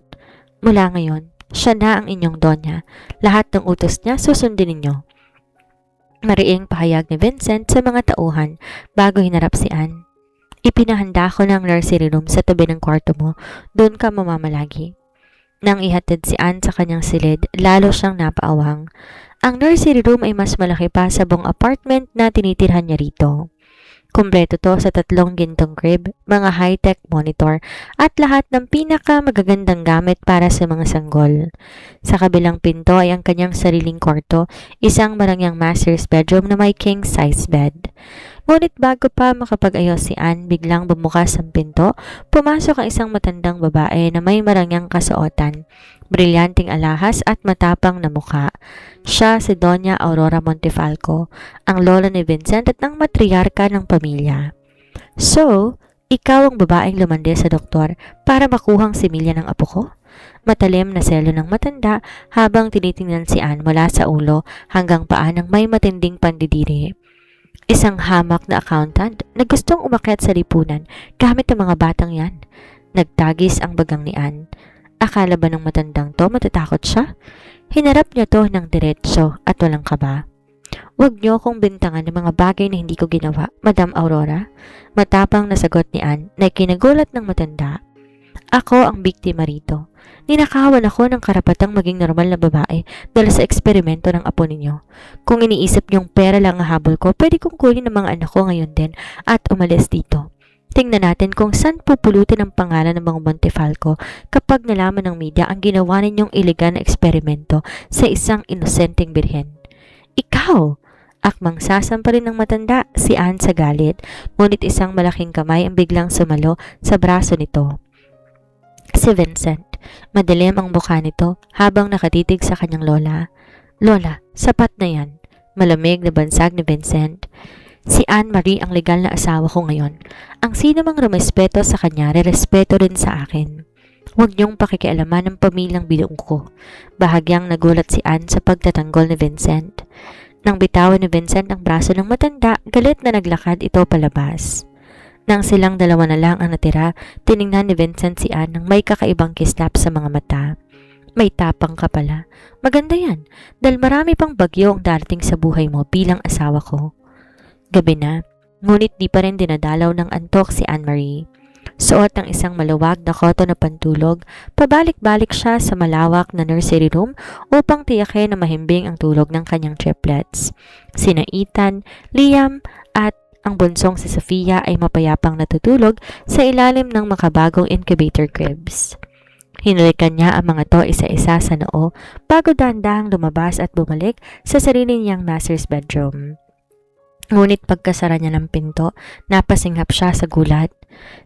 Mula ngayon, siya na ang inyong donya. Lahat ng utos niya susundin ninyo. Mariing pahayag ni Vincent sa mga tauhan bago hinarap si Anne. Ipinahanda ko ng nursery room sa tabi ng kwarto mo. Doon ka mamamalagi. Nang ihatid si Anne sa kanyang silid, lalo siyang napaawang. Ang nursery room ay mas malaki pa sa buong apartment na tinitirhan niya rito. Kumpleto to sa 3 gintong crib, mga high-tech monitor, at lahat ng pinaka-magagandang gamit para sa mga sanggol. Sa kabilang pinto ay ang kanyang sariling kwarto, isang marangyang master's bedroom na may king-size bed. Ngunit bago pa makapag-ayos si Anne, biglang bumukas ang pinto, pumasok ang isang matandang babae na may marangyang kasuotan, brilyanting alahas at matapang na mukha. Siya si Doña Aurora Montefalco, ang lola ni Vincent at ang matriarka ng pamilya. So, ikaw ang babaeng lumande sa doktor para makuhang similya ng apo ko? Matalim na selo ng matanda habang tinitingnan si Anne mula sa ulo hanggang paa ng may matinding pandidiri. Isang hamak na accountant na gustong umakyat sa lipunan gamit ang mga batang yan. Nagtagis ang bagang ni Anne. Akala ba ng matandang to matatakot siya? Hinarap niya to ng diretso at walang kaba. Huwag niyo akong bintangan ng mga bagay na hindi ko ginawa, Madam Aurora. Matapang na sagot ni Anne na kinagulat ng matanda. Ako ang biktima rito. Ninakawan ako ng karapatang maging normal na babae dahil sa eksperimento ng apo ninyo. Kung iniisip niyong pera lang ang habol ko, pwede kong kunin ang mga anak ko ngayon din at umalis dito. Tingnan natin kung saan pupulutin ang pangalan ng mga Montefalco kapag nalaman ng media ang ginawa ninyong iligal na eksperimento sa isang inosenteng birhen. Ikaw! Akmang sasamparin ng matanda si Anne sa galit, ngunit isang malaking kamay ang biglang sumalo sa braso nito. Si Vincent. Madilim ang mukha nito habang nakatitig sa kanyang lola. Lola, sapat na yan. Malamig na bansag ni Vincent. Si Anne-Marie ang legal na asawa ko ngayon. Ang sino mang rumespeto sa kanya, rerespeto rin sa akin. Huwag niyong pakikialaman ng pamilyang binuong ko. Bahagyang nagulat si Anne sa pagtatanggol ni Vincent. Nang bitawan ni Vincent ang braso ng matanda, galit na naglakad ito palabas. Nang silang dalawa na lang ang natira, tiningnan ni Vincent si Anne ng may kakaibang kislap sa mga mata. May tapang ka pala. Maganda yan, dahil marami pang bagyo ang darating sa buhay mo bilang asawa ko. Gabi na, ngunit di pa rin dinadalaw ng antok si Anne-Marie. Suot ng isang maluwag na koto na pantulog, pabalik-balik siya sa malawak na nursery room upang tiyakin na mahimbing ang tulog ng kanyang triplets. Sina Ethan, Liam at ang bunsong si Sofia ay mapayapang natutulog sa ilalim ng makabagong incubator cribs. Hinulikan niya ang mga to isa-isa sa noo bago dahan-dahang lumabas at bumalik sa sarili niyang master's bedroom. Ngunit pagkasara niya ng pinto, napasinghap siya sa gulat.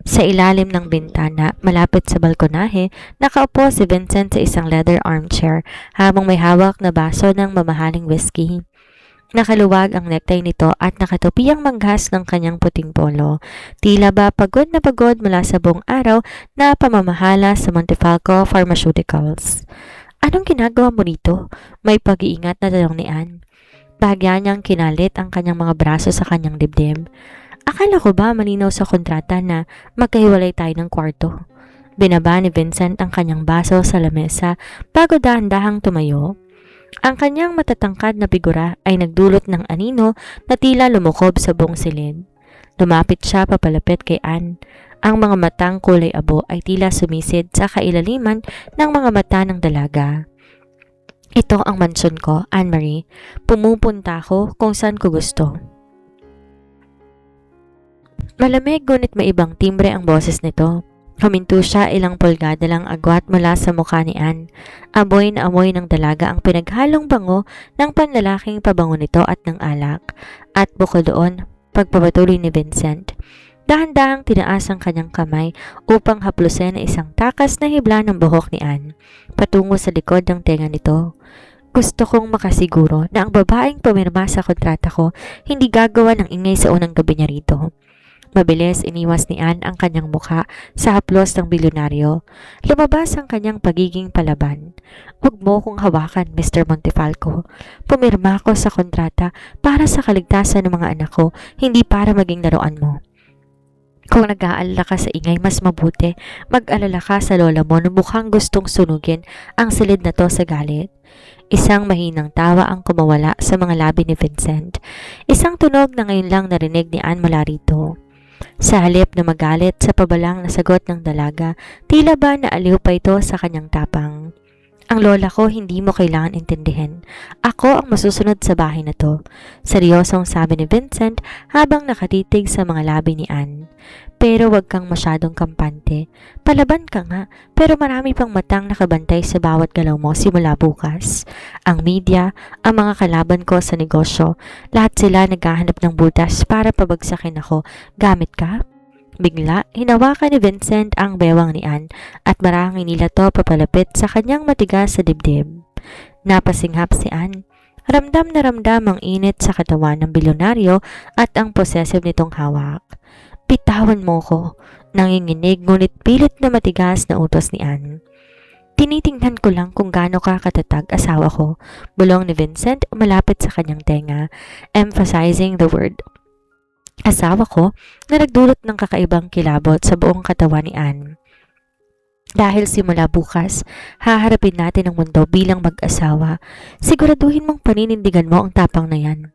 Sa ilalim ng bintana, malapit sa balkonahe, nakaupo si Vincent sa isang leather armchair habang may hawak na baso ng mamahaling whiskey. Nakaluwag ang necktie nito at nakatupi ang manghas ng kanyang puting polo. Tila ba pagod na pagod mula sa buong araw na pamamahala sa Montefalco Pharmaceuticals. Anong ginagawa mo rito? May pag-iingat na tanong ni Anne. Bahagya niyang kinalit ang kanyang mga braso sa kanyang dibdib. Akala ko ba malinaw sa kontrata na magkahiwalay tayo ng kwarto? Binaba ni Vincent ang kanyang baso sa lamesa bago dahan-dahang tumayo. Ang kanyang matatangkad na figura ay nagdulot ng anino na tila lumukob sa buong silid. Lumapit siya papalapit kay Anne. Ang mga matang kulay abo ay tila sumisid sa kailaliman ng mga mata ng dalaga. Ito ang mansyon ko, Anne-Marie. Pumupunta ako kung saan ko gusto. Malamig ngunit may ibang timbre ang boses nito. Huminto siya, ilang pulgada lang agwat mula sa mukha ni Anne. Amoy na amoy ng dalaga ang pinaghalong bango ng panlalaking pabango nito at ng alak. At bukod doon, pagpapatuloy ni Vincent, dahan-dahang tinaas ang kanyang kamay upang haplusin ang isang takas na hibla ng buhok ni Anne, patungo sa likod ng tenga nito. Gusto kong makasiguro na ang babaeng pumirma sa kontrata ko hindi gagawa ng ingay sa unang gabi niya rito. Mabilis iniwas ni Anne ang kanyang mukha sa haplos ng bilyonaryo. Lumabas ang kanyang pagiging palaban. Huwag mo kong hawakan, Mr. Montefalco. Pumirma ako sa kontrata para sa kaligtasan ng mga anak ko, hindi para maging laruan mo. Kung nag-aalala ka sa ingay, mas mabuti. Mag-alala ka sa lola mo na mukhang gustong sunugin ang silid na to sa galit. Isang mahinang tawa ang kumawala sa mga labi ni Vincent. Isang tunog na ngayon lang narinig ni Anne mula rito. Sa halip na magalit sa pabalang na sagot ng dalaga, tila ba naaliw pa ito sa kanyang tapang. Ang lola ko hindi mo kailangan intindihin. Ako ang masusunod sa bahay na to. Seryosong sabi ni Vincent habang nakatitig sa mga labi ni Anne. Pero wag kang masyadong kampante. Palaban ka nga, pero marami pang matang nakabantay sa bawat galaw mo simula bukas. Ang media, ang mga kalaban ko sa negosyo, lahat sila naghahanap ng butas para pabagsakin ako. Gamit ka? Bigla, hinawakan ni Vincent ang bewang ni Anne at marahang nila to papalapit sa kanyang matigas sa dibdib. Napasinghap si Anne. Ramdam na ramdam ang init sa katawan ng bilyonaryo at ang possessive nitong hawak. Bitawan mo ko, nanginginig ngunit pilit na matigas na utos ni Anne. Tinitingnan ko lang kung gaano ka katatag asawa ko, bulong ni Vincent malapit sa kanyang tenga, emphasizing the word asawa ko na nagdulot ng kakaibang kilabot sa buong katawan ni Anne. Dahil simula bukas, haharapin natin ang mundo bilang mag-asawa. Siguraduhin mong paninindigan mo ang tapang na yan.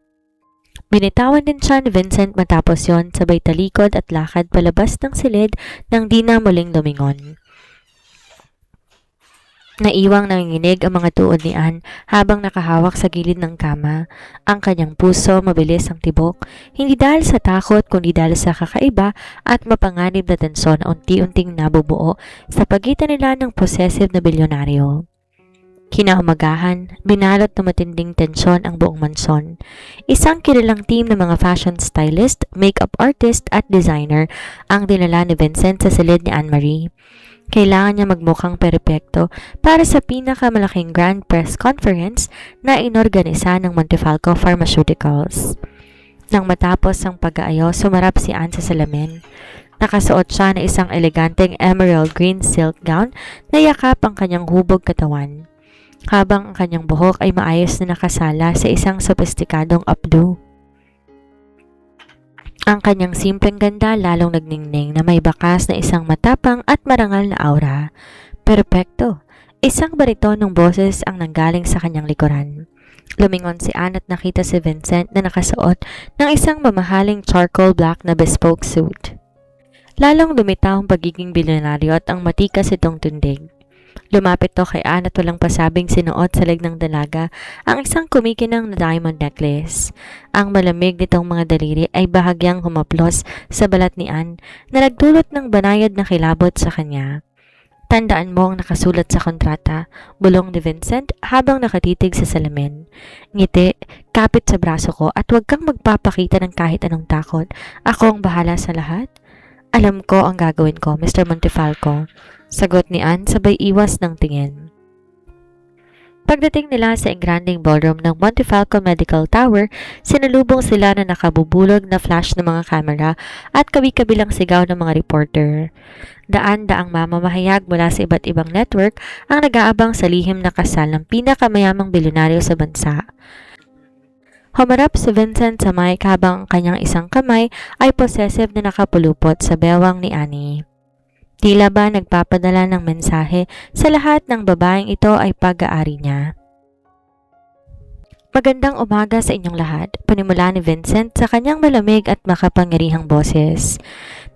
Binitawan din siya ni Vincent matapos yon, sabay talikod at lakad palabas ng silid nang di na muling lumingon. Naiwang nanginginig ang mga tuod ni Anne habang nakahawak sa gilid ng kama. Ang kanyang puso mabilis ang tibok, hindi dahil sa takot kundi dahil sa kakaiba at mapanganib na tensyon na unti-unting nabubuo sa pagitan nila ng possessive na bilyonaryo. Kinaumagahan, binalot na matinding tensyon ang buong mansyon. Isang kilalang team ng mga fashion stylist, makeup artist at designer ang dinala ni Vincent sa silid ni Anne-Marie. Kailangan niya magmukhang perpekto para sa pinakamalaking grand press conference na inorganisa ng Montefalco Pharmaceuticals. Nang matapos ang pag-aayos, sumarap si Anne sa salamin. Nakasuot siya na isang eleganteng emerald green silk gown na yakap ang kanyang hubog katawan, habang ang kanyang buhok ay maayos na nakasala sa isang sopistikadong updo. Ang kanyang simpleng ganda lalong nagningning na may bakas na isang matapang at marangal na aura. Perpekto! Isang baritonong boses ang nanggaling sa kanyang likuran. Lumingon si Anne at nakita si Vincent na nakasuot ng isang mamahaling charcoal black na bespoke suit. Lalong lumitaw ang pagiging bilyonaryo at ang matikas itong tundig. Lumapit to kay Anne at walang pasabing sinuot sa leg ng dalaga ang isang kumikinang na diamond necklace. Ang malamig nitong mga daliri ay bahagyang humaplos sa balat ni Anne na nagdulot ng banayad na kilabot sa kanya. Tandaan mo ang nakasulat sa kontrata, bulong ni Vincent habang nakatitig sa salamin. Ngiti, kapit sa braso ko at huwag kang magpapakita ng kahit anong takot. Ako ang bahala sa lahat. Alam ko ang gagawin ko, Mr. Montefalco. Sagot ni Anne sabay iwas ng tingin. Pagdating nila sa engranding ballroom ng Montefalco Medical Tower, sinalubong sila na nakabubulog na flash ng mga kamera at kabi-kabilang sigaw ng mga reporter. Daan-daang mamamahayag mula sa iba't ibang network ang nag-aabang sa lihim na kasal ng pinakamayamang bilyonaryo sa bansa. Humarap si Vincent sa mic habang ang kanyang isang kamay ay possessive na nakapulupot sa bewang ni Annie. Tila ba nagpapadala ng mensahe sa lahat ng babaeng ito ay pag-aari niya. Magandang umaga sa inyong lahat. Panimula ni Vincent sa kanyang malamig at makapangyarihang boses.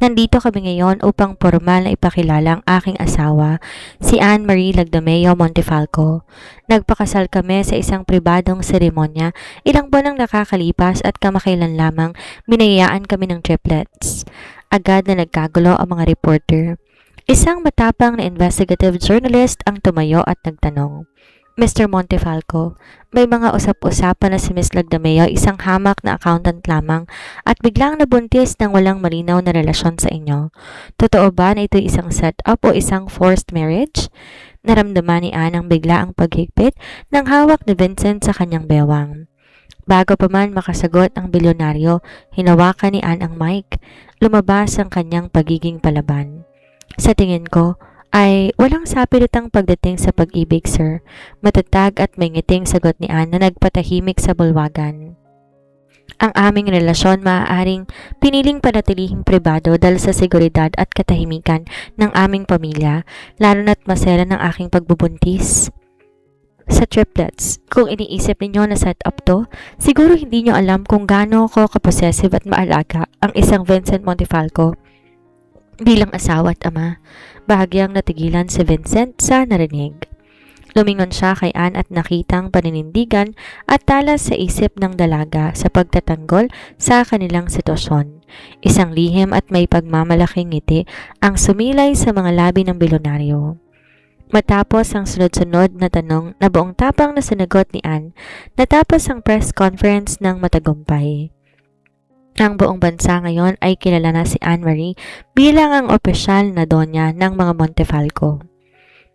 Nandito kami ngayon upang formal na ipakilala ang aking asawa, si Anne Marie Lagdameo Montefalco. Nagpakasal kami sa isang pribadong seremonya ilang buwan ang nakakalipas at kamakailan lamang binayaan kami ng triplets. Agad na nagkagulo ang mga reporter. Isang matapang na investigative journalist ang tumayo at nagtanong, Mr. Montefalco, may mga usap-usapan na si Miss Lagdameo isang hamak na accountant lamang at biglang nabuntis ng walang malinaw na relasyon sa inyo. Totoo ba na ito isang set-up o isang forced marriage? Naramdaman ni Anne ang biglaang paghigpit ng hawak ni Vincent sa kanyang bewang. Bago pa man makasagot ang bilyonaryo, hinawakan ni Anne ang mic. Lumabas ang kanyang pagiging palaban. Sa tingin ko, ay walang sapilitang pagdating sa pag-ibig, sir. Matatag at may ngiting sagot ni Anne na nagpatahimik sa bulwagan. Ang aming relasyon maaaring piniling panatilihing pribado dahil sa seguridad at katahimikan ng aming pamilya, lalo na't masela ng aking pagbubuntis. Sa triplets, kung iniisip ninyo na set up to, siguro hindi nyo alam kung gaano ko kaposesive at maalaga ang isang Vincent Montefalco. Bilang asawa at ama, bahagyang natigilan si Vincent sa narinig. Lumingon siya kay Anne at nakitang paninindigan at talas sa isip ng dalaga sa pagtatanggol sa kanilang sitwasyon. Isang lihim at may pagmamalaking ngiti ang sumilay sa mga labi ng bilyonaryo. Matapos ang sunod-sunod na tanong na buong tapang na sinagot ni Anne, natapos ang press conference ng matagumpay. Ang buong bansa ngayon ay kilala na si Anne Marie bilang ang opisyal na donya ng mga Montefalco.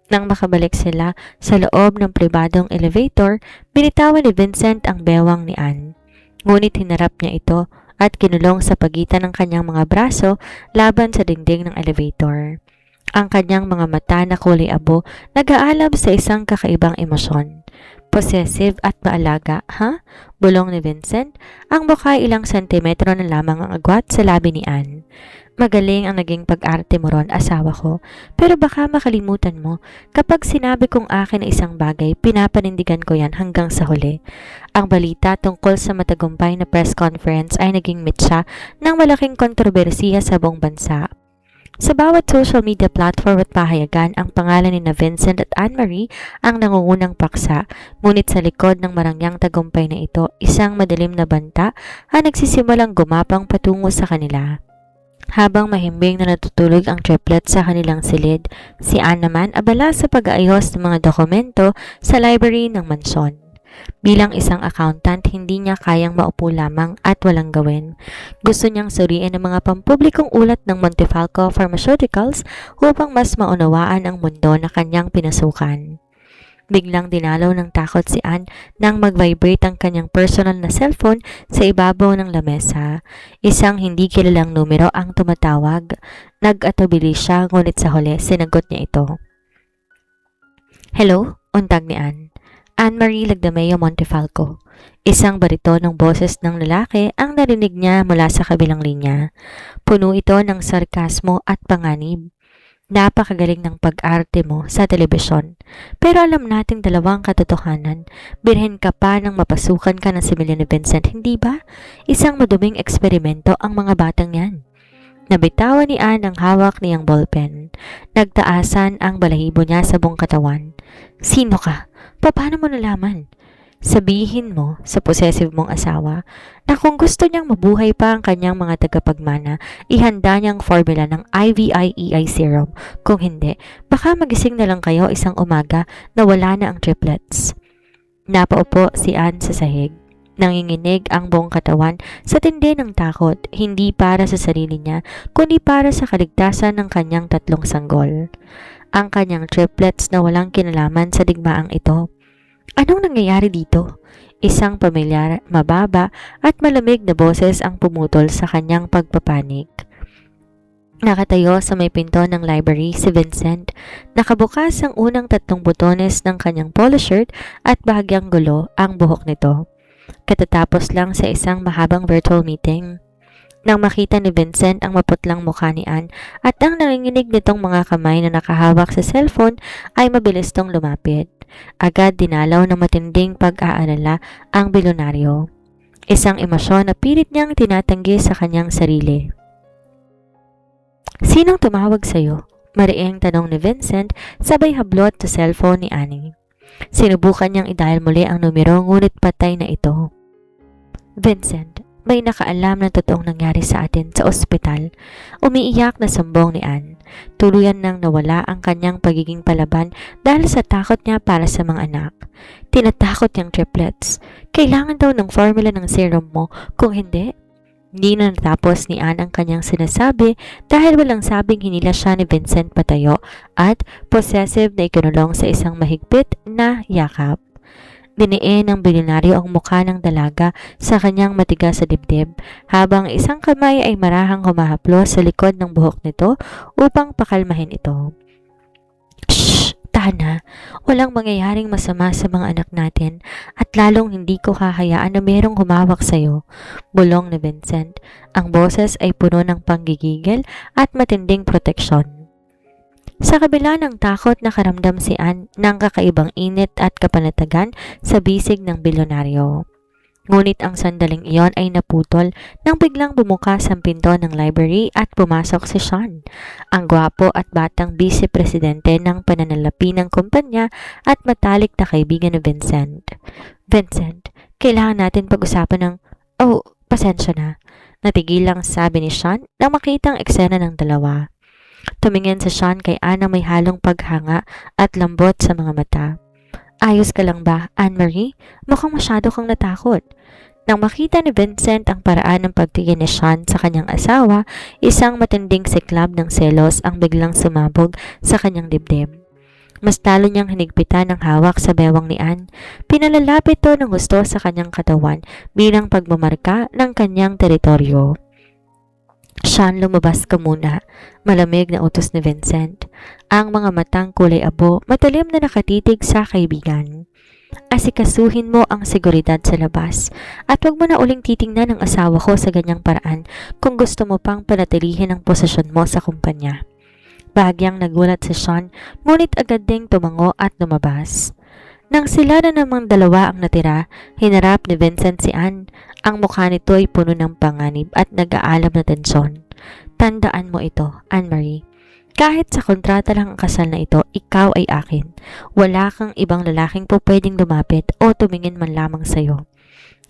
Nang makabalik sila sa loob ng pribadong elevator, binitawan ni Vincent ang bewang ni Anne. Ngunit hinarap niya ito at kinulong sa pagitan ng kanyang mga braso laban sa dingding ng elevator. Ang kanyang mga mata na kulay abo nag-aalab sa isang kakaibang emosyon. Possessive at maalaga, ha? Bulong ni Vincent. Ang mukha ilang sentimetro na lamang ang agwat sa labi ni Anne. Magaling ang naging pag-arte mo ron, asawa ko. Pero baka makalimutan mo, kapag sinabi kong akin na isang bagay, pinapanindigan ko yan hanggang sa huli. Ang balita tungkol sa matagumpay na press conference ay naging mitsa ng malaking kontrobersiya sa buong bansa. Sa bawat social media platform at pahayagan, ang pangalan ni Vincent at Anne Marie ang nangungunang paksa, ngunit sa likod ng marangyang tagumpay na ito, isang madilim na banta ang nagsisimulang gumapang patungo sa kanila. Habang mahimbing na natutulog ang triplet sa kanilang silid, si Anne naman abala sa pag-aayos ng mga dokumento sa library ng mansyon. Bilang isang accountant, hindi niya kayang maupo lamang at walang gawin. Gusto niyang suriin ang mga pampublikong ulat ng Montefalco Pharmaceuticals upang mas maunawaan ang mundo na kanyang pinasukan. Biglang dinalaw ng takot si Anne nang mag-vibrate ang kanyang personal na cellphone sa ibabaw ng lamesa. Isang hindi kilalang numero ang tumatawag. Nag-atubili siya ngunit sa huli sinagot niya ito. Hello? Untag ni Anne. Anne Marie Lagdameo Montefalco. Isang baritonong boses ng lalaki ang narinig niya mula sa kabilang linya. Puno ito ng sarkasmo at panganib. Napakagaling ng pag-arte mo sa telebisyon. Pero alam nating dalawang katotohanan. Birhen ka pa nang mapasukan ka ng similya ni Vincent, hindi ba? Isang maduming eksperimento ang mga batang yan. Nabitawan ni Anne ang hawak niyang ballpen. Nagtaasan ang balahibo niya sa buong katawan. Sino ka? Paano mo nalaman? Sabihin mo sa possessive mong asawa na kung gusto niyang mabuhay pa ang kanyang mga tagapagmana, ihanda niyang formula ng IVIEI serum. Kung hindi, baka magising na lang kayo isang umaga na wala na ang triplets. Napaupo si Anne sa sahig. Nanginginig ang buong katawan sa tindi ng takot, hindi para sa sarili niya, kundi para sa kaligtasan ng kanyang tatlong sanggol. Ang kanyang triplets na walang kinalaman sa digmaang ito. Anong nangyayari dito? Isang pamilyar, mababa at malamig na boses ang pumutol sa kanyang pagpapanik. Nakatayo sa may pinto ng library si Vincent. Nakabukas ang unang 3 butones ng kanyang polo shirt at bahagyang gulo ang buhok nito. Katatapos lang sa isang mahabang virtual meeting. Nang makita ni Vincent ang maputlang mukha ni Anne at ang nanginginig nitong mga kamay na nakahawak sa cellphone, ay mabilis tong lumapit. Agad dinalaw ng matinding pag-aalala ang bilyonaryo. Isang emosyon na pilit niyang tinatanggi sa kanyang sarili. "Sinong tumawag sa'yo?" Mariing tanong ni Vincent, sabay hablot sa cellphone ni Annie. Sinubukan niyang i-dial muli ang numero, ngunit patay na ito. "Vincent, may nakaalam ng totoong nangyari sa atin sa ospital." Umiiyak na sumbong ni Anne. Tuluyan nang nawala ang kanyang pagiging palaban dahil sa takot niya para sa mga anak. Tinatakot niyang triplets. Kailangan daw ng formula ng serum mo, kung hindi. Hindi na natapos ni Anne ang kanyang sinasabi dahil walang sabing hinila siya ni Vincent patayo at possessive na ikinulong sa isang mahigpit na yakap. Diniin ng bilyonaryo ang mukha ng dalaga sa kanyang matigas sa dibdib, habang isang kamay ay marahang humahaplos sa likod ng buhok nito upang pakalmahin ito. "Shh! Tahan na. Walang mangyayaring masama sa mga anak natin at lalong hindi ko hahayaan na mayroong humawak sa'yo," bulong ni Vincent. Ang boses ay puno ng panggigigil at matinding proteksyon. Sa kabila ng takot, nakaramdam si Anne ng kakaibang init at kapanatagan sa bisig ng bilyonaryo. Ngunit ang sandaling iyon ay naputol nang biglang bumukas ang pinto ng library at pumasok si Sean, ang gwapo at batang vice-presidente ng pananalapi ng kumpanya at matalik na kaibigan ni Vincent. "Vincent, kailangan natin pag-usapan ng..." "Oh, pasensya na." Natigilang sabi ni Sean nang makita ang eksena ng dalawa. Tumingin si Sean kay Anne na may halong paghanga at lambot sa mga mata. "Ayos ka lang ba, Anne-Marie? Mukhang masyado kang natakot." Nang makita ni Vincent ang paraan ng pagtingin ni Sean sa kanyang asawa, isang matinding siklab ng selos ang biglang sumabog sa kanyang dibdib. Mas talo niyang hinigpitan ang hawak sa bewang ni Anne. Pinalalapit ito ng gusto sa kanyang katawan bilang pagmamarka ng kanyang teritoryo. "Sean, lumabas ka muna," malamig na utos ni Vincent. Ang mga matang kulay abo, matalim na nakatitig sa kaibigan. "Asikasuhin mo ang seguridad sa labas at huwag mo na uling titingnan ang asawa ko sa ganyang paraan kung gusto mo pang panatilihin ang posisyon mo sa kumpanya." Bahagyang nagulat si Sean, ngunit agad ding tumango at lumabas. Nang sila na namang dalawa ang natira, hinarap ni Vincent si Anne. Ang mukha nito ay puno ng panganib at nag-aalam na tensyon. "Tandaan mo ito, Anne-Marie. Kahit sa kontrata lang ang kasal na ito, ikaw ay akin. Wala kang ibang lalaking po pwedeng lumapit o tumingin man lamang sa'yo.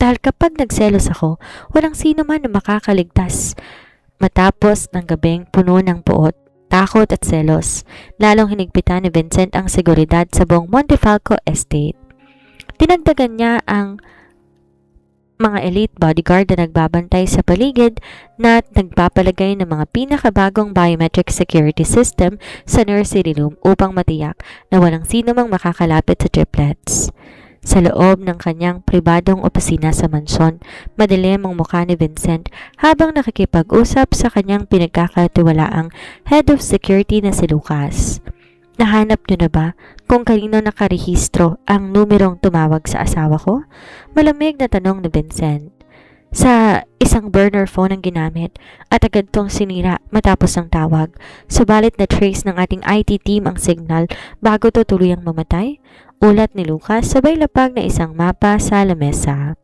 Dahil kapag nagselos ako, walang sino man na makakaligtas." Matapos ng gabing puno ng puot, takot at selos, lalong hinigpitan ni Vincent ang seguridad sa buong Montefalco Estate. Dinagdagan niya ang mga elite bodyguard na nagbabantay sa paligid na nagpapalagay ng mga pinakabagong biometric security system sa nursery room upang matiyak na walang sino mang makakalapit sa triplets. Sa loob ng kanyang pribadong opisina sa mansyon, madilim ang mukha ni Vincent habang nakikipag-usap sa kanyang pinagkakatiwalaang head of security na si Lucas. "Nahanap niyo na ba kung kanino nakarehistro ang numerong tumawag sa asawa ko?" Malamig na tanong ni Vincent. "Sa isang burner phone ang ginamit at agad tong sinira matapos ng tawag. Subalit na trace ng ating IT team ang signal bago to tuluyang mamatay," ulat ni Lucas sabay lapag na isang mapa sa lamesa.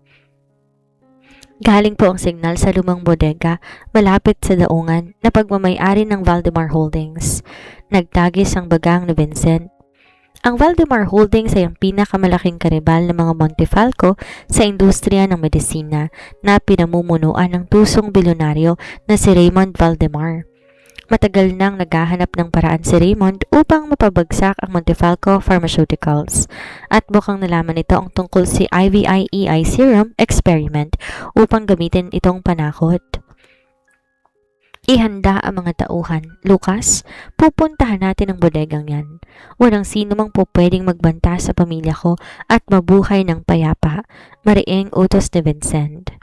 Galing po ang signal sa lumang bodega malapit sa daungan na pagmamay-ari ng Valdemar Holdings. Nagtagis ang bagang ni Vincent. Ang Valdemar Holdings ay ang pinakamalaking karibal ng mga Montefalco sa industriya ng medisina na pinamumunuan ng tusong bilyonaryo na si Raymond Valdemar. Matagal nang naghahanap ng paraan si Raymond upang mapabagsak ang Montefalco Pharmaceuticals at mukhang nalaman nito ang tungkol si IVIEI serum experiment upang gamitin itong panakot. "Ihanda ang mga tauhan, Lucas. Pupuntahan natin ang bodegang yan. Walang sino mang po pwedeng magbanta sa pamilya ko at mabuhay ng payapa," mariing utos ni Vincent.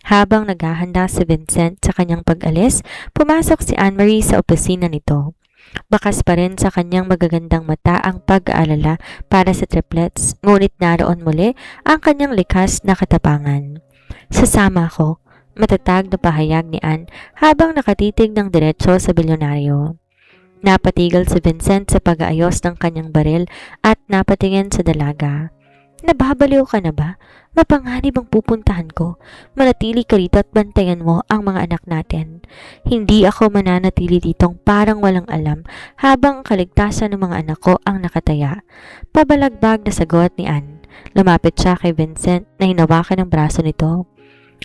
Habang naghahanda si Vincent sa kanyang pag-alis, pumasok si Anne-Marie sa opisina nito. Bakas pa rin sa kanyang magagandang mata ang pag-aalala para sa triplets, ngunit naroon muli ang kanyang likas na katapangan. "Sasama ako. Matatag na pahayag ni Ann habang nakatitig ng diretso sa bilyonaryo. Napatigil si Vincent sa pag-aayos ng kanyang baril at napatingin sa dalaga. Nababaliw ka na ba? Mapanganib ang pupuntahan ko. Manatili ka rito at bantayan mo ang mga anak natin. Hindi ako mananatili ditong parang walang alam habang ang kaligtasan ng mga anak ko ang nakataya. Pabalagbag na sagot ni Ann. Lumapit siya kay Vincent na hinawakan ang braso nito.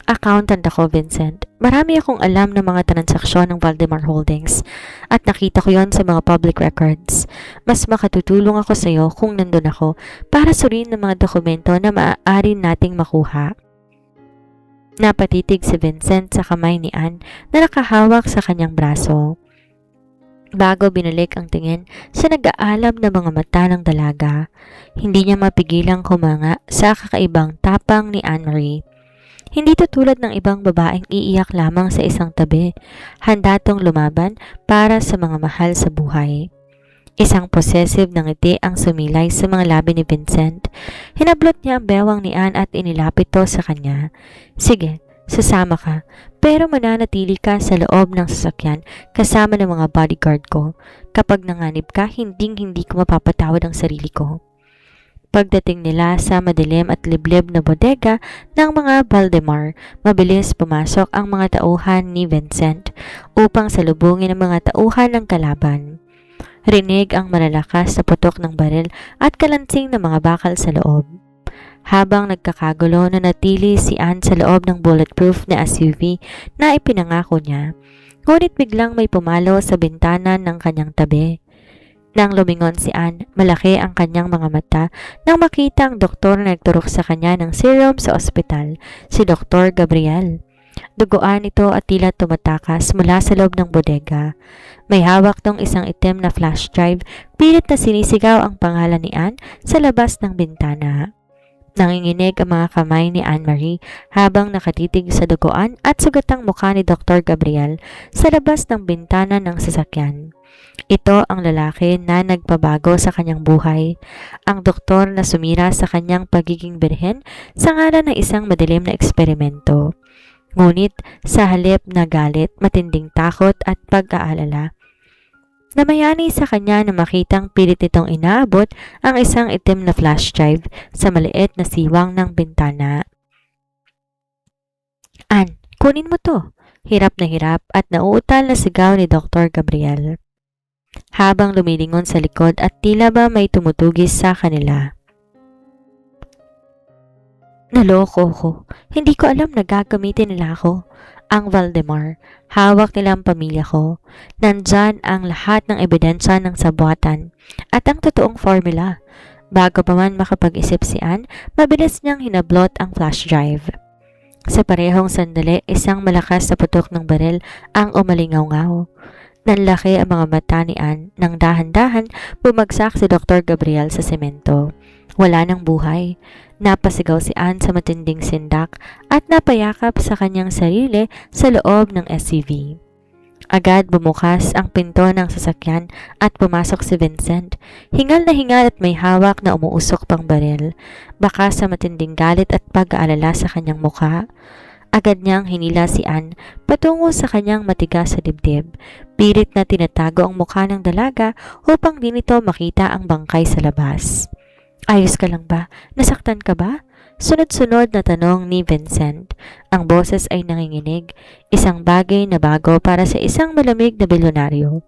Accountant ako, Vincent. Marami akong alam ng mga transaksyon ng Valdemar Holdings at nakita ko yon sa mga public records. Mas makatutulong ako sa iyo kung nandun ako para suriin ng mga dokumento na maaari nating makuha. Napatitig si Vincent sa kamay ni Ann na nakahawak sa kanyang braso. Bago binalik ang tingin sa nag-aalab na mga mata ng dalaga, hindi niya mapigilang humanga sa kakaibang tapang ni Anne-Marie. Hindi tulad ng ibang babaeng iiyak lamang sa isang tabi, handa tong lumaban para sa mga mahal sa buhay. Isang possessive na ngiti ang sumilay sa mga labi ni Vincent. Hinablot niya ang bewang ni Anne at inilapit to sa kanya. Sige, sasama ka, pero mananatili ka sa loob ng sasakyan kasama ng mga bodyguard ko. Kapag nanganib ka, hindi ko mapapatawad ang sarili ko. Pagdating nila sa madilim at liblib na bodega ng mga Valdemar, mabilis pumasok ang mga tauhan ni Vincent upang salubungin ang mga tauhan ng kalaban. Rinig ang malalakas na putok ng baril at kalansing ng mga bakal sa loob. Habang nagkakagulo, nanatili si Anne sa loob ng bulletproof na SUV na ipinangako niya. Ngunit biglang may pumalo sa bintana ng kanyang tabi. Nang lumingon si Anne, malaki ang kanyang mga mata nang makita ang doktor na nagturok sa kanya ng serum sa ospital, si Dr. Gabriel. Duguan ito at tila tumatakas mula sa loob ng bodega. May hawak tong isang itim na flash drive, pilit na sinisigaw ang pangalan ni Anne sa labas ng bintana. Nanginginig ang mga kamay ni Anne-Marie habang nakatitig sa duguan at sugatang mukha ni Dr. Gabriel sa labas ng bintana ng sasakyan. Ito ang lalaki na nagpabago sa kanyang buhay, ang doktor na sumira sa kanyang pagiging birhen sa ngalan ng isang madilim na eksperimento. Ngunit sa halip na galit, matinding takot at pag-aalala, namayani sa kanya na makitang pilit nitong inaabot ang isang itim na flash drive sa maliit na siwang ng bintana. Ann, kunin mo to! Hirap na hirap at nauutal na sigaw ni Dr. Gabriel, habang lumilingon sa likod at tila ba may tumutugis sa kanila. Naloko ko. Hindi ko alam na gagamitin nila ako. Ang Valdemar, hawak nila ang pamilya ko. Nandyan ang lahat ng ebidensya ng sabuatan at ang totoong formula. Bago pa man makapag-isip si Anne, mabilis niyang hinablot ang flash drive. Sa parehong sandali, isang malakas na putok ng baril ang umalingaw-ngaw. Nanlaki ang mga mata ni Anne nang dahan-dahan bumagsak si Dr. Gabriel sa semento. Wala nang buhay. Napasigaw si Anne sa matinding sindak at napayakap sa kanyang sarili sa loob ng SUV. Agad bumukas ang pinto ng sasakyan at pumasok si Vincent. Hingal na hingal at may hawak na umuusok pang baril. Baka sa matinding galit at pag-aalala sa kanyang mukha. Agad niyang hinila si Anne patungo sa kanyang matigas sa dibdib. Pilit na tinatago ang mukha ng dalaga upang di nito makita ang bangkay sa labas. Ayos ka lang ba? Nasaktan ka ba? Sunod-sunod na tanong ni Vincent. Ang boses ay nanginginig, isang bagay na bago para sa isang malamig na bilyonaryo.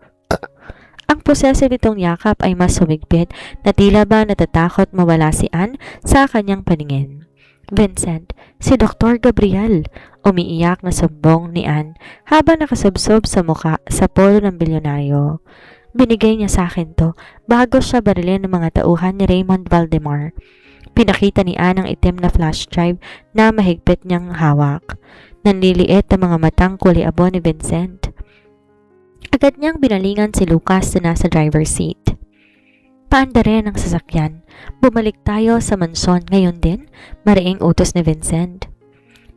Ang posesor nitong yakap ay mas humigpit na tila ba natatakot mawala si Anne sa kanyang paningin. Vincent, si Dr. Gabriel, umiiyak na sumbong ni Anne habang nakasubsob sa mukha sa polo ng bilyonaryo. Binigay niya sa akin to bago siya barilin ng mga tauhan ni Raymond Valdemar. Pinakita ni Anne ang itim na flash drive na mahigpit niyang hawak. Nanliliit ang mga matang kuliabo ni Vincent. Agad niyang binalingan si Lucas na nasa driver's seat. Paanda rin ang sasakyan. Bumalik tayo sa mansyon ngayon din, mariing utos ni Vincent.